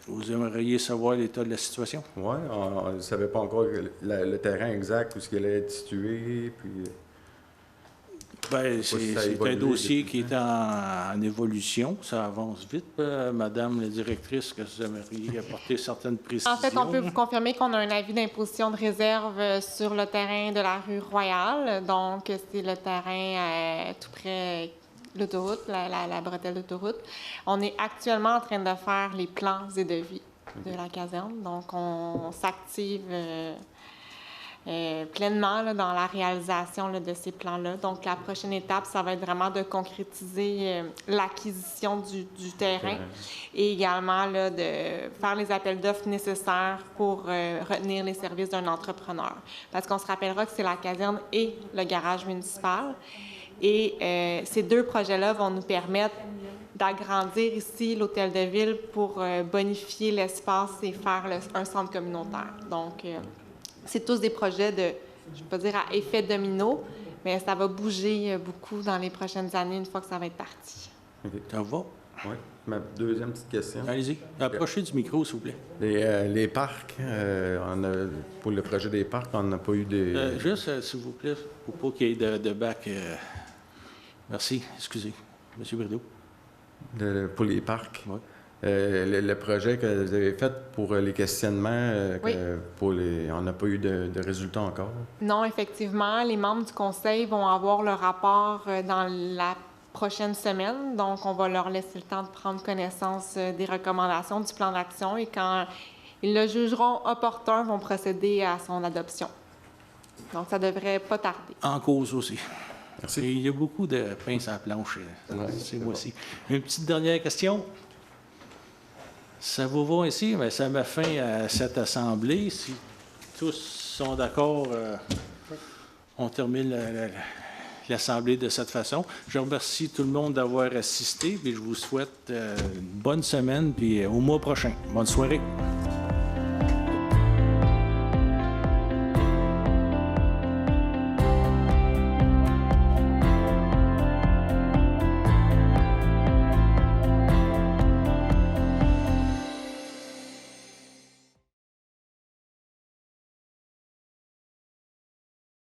Vous aimeriez savoir l'état de la situation? Oui, on ne savait pas encore le terrain exact, où ce qu'il allait être situé. Puis, Bien, si ça a c'est un évolué dossier depuis qui est en évolution. Ça avance vite. Madame la directrice, que vous aimeriez apporter certaines précisions? En fait, on peut vous confirmer qu'on a un avis d'imposition de réserve sur le terrain de la rue Royale. Donc, c'est le terrain tout près de l'autoroute, la bretelle d'autoroute. On est actuellement en train de faire les plans et devis de la caserne. Donc, on s'active pleinement là, dans la réalisation là, de ces plans-là. Donc, la prochaine étape, ça va être vraiment de concrétiser l'acquisition du terrain et également là, de faire les appels d'offres nécessaires pour retenir les services d'un entrepreneur. Parce qu'on se rappellera que c'est la caserne et le garage municipal. Et ces deux projets-là vont nous permettre d'agrandir ici l'hôtel de ville pour bonifier l'espace et faire un centre communautaire. Donc, c'est tous des projets de, je ne vais pas dire à effet domino, mais ça va bouger beaucoup dans les prochaines années une fois que ça va être parti. Ça va? Oui. Ma deuxième petite question. Allez-y. Approchez du micro, s'il vous plaît. Les parcs, pour le projet des parcs, on n'a pas eu des... Juste, s'il vous plaît, pour pas qu'il y ait de bac. Merci. Excusez. Monsieur Brideau. Pour les parcs. Oui. Le projet que vous avez fait pour les questionnements, Oui. on n'a pas eu de résultats encore. Non, effectivement, les membres du conseil vont avoir le rapport dans la prochaine semaine. Donc, on va leur laisser le temps de prendre connaissance des recommandations du plan d'action et quand ils le jugeront opportun, vont procéder à son adoption. Donc, ça devrait pas tarder. En cause aussi. Merci. Et il y a beaucoup de pinces à la planche ces mois-ci. Une petite dernière question. Ça vous va ici? Bien, ça met fin à cette assemblée. Si tous sont d'accord, on termine l'assemblée de cette façon. Je remercie tout le monde d'avoir assisté et je vous souhaite une bonne semaine puis au mois prochain. Bonne soirée.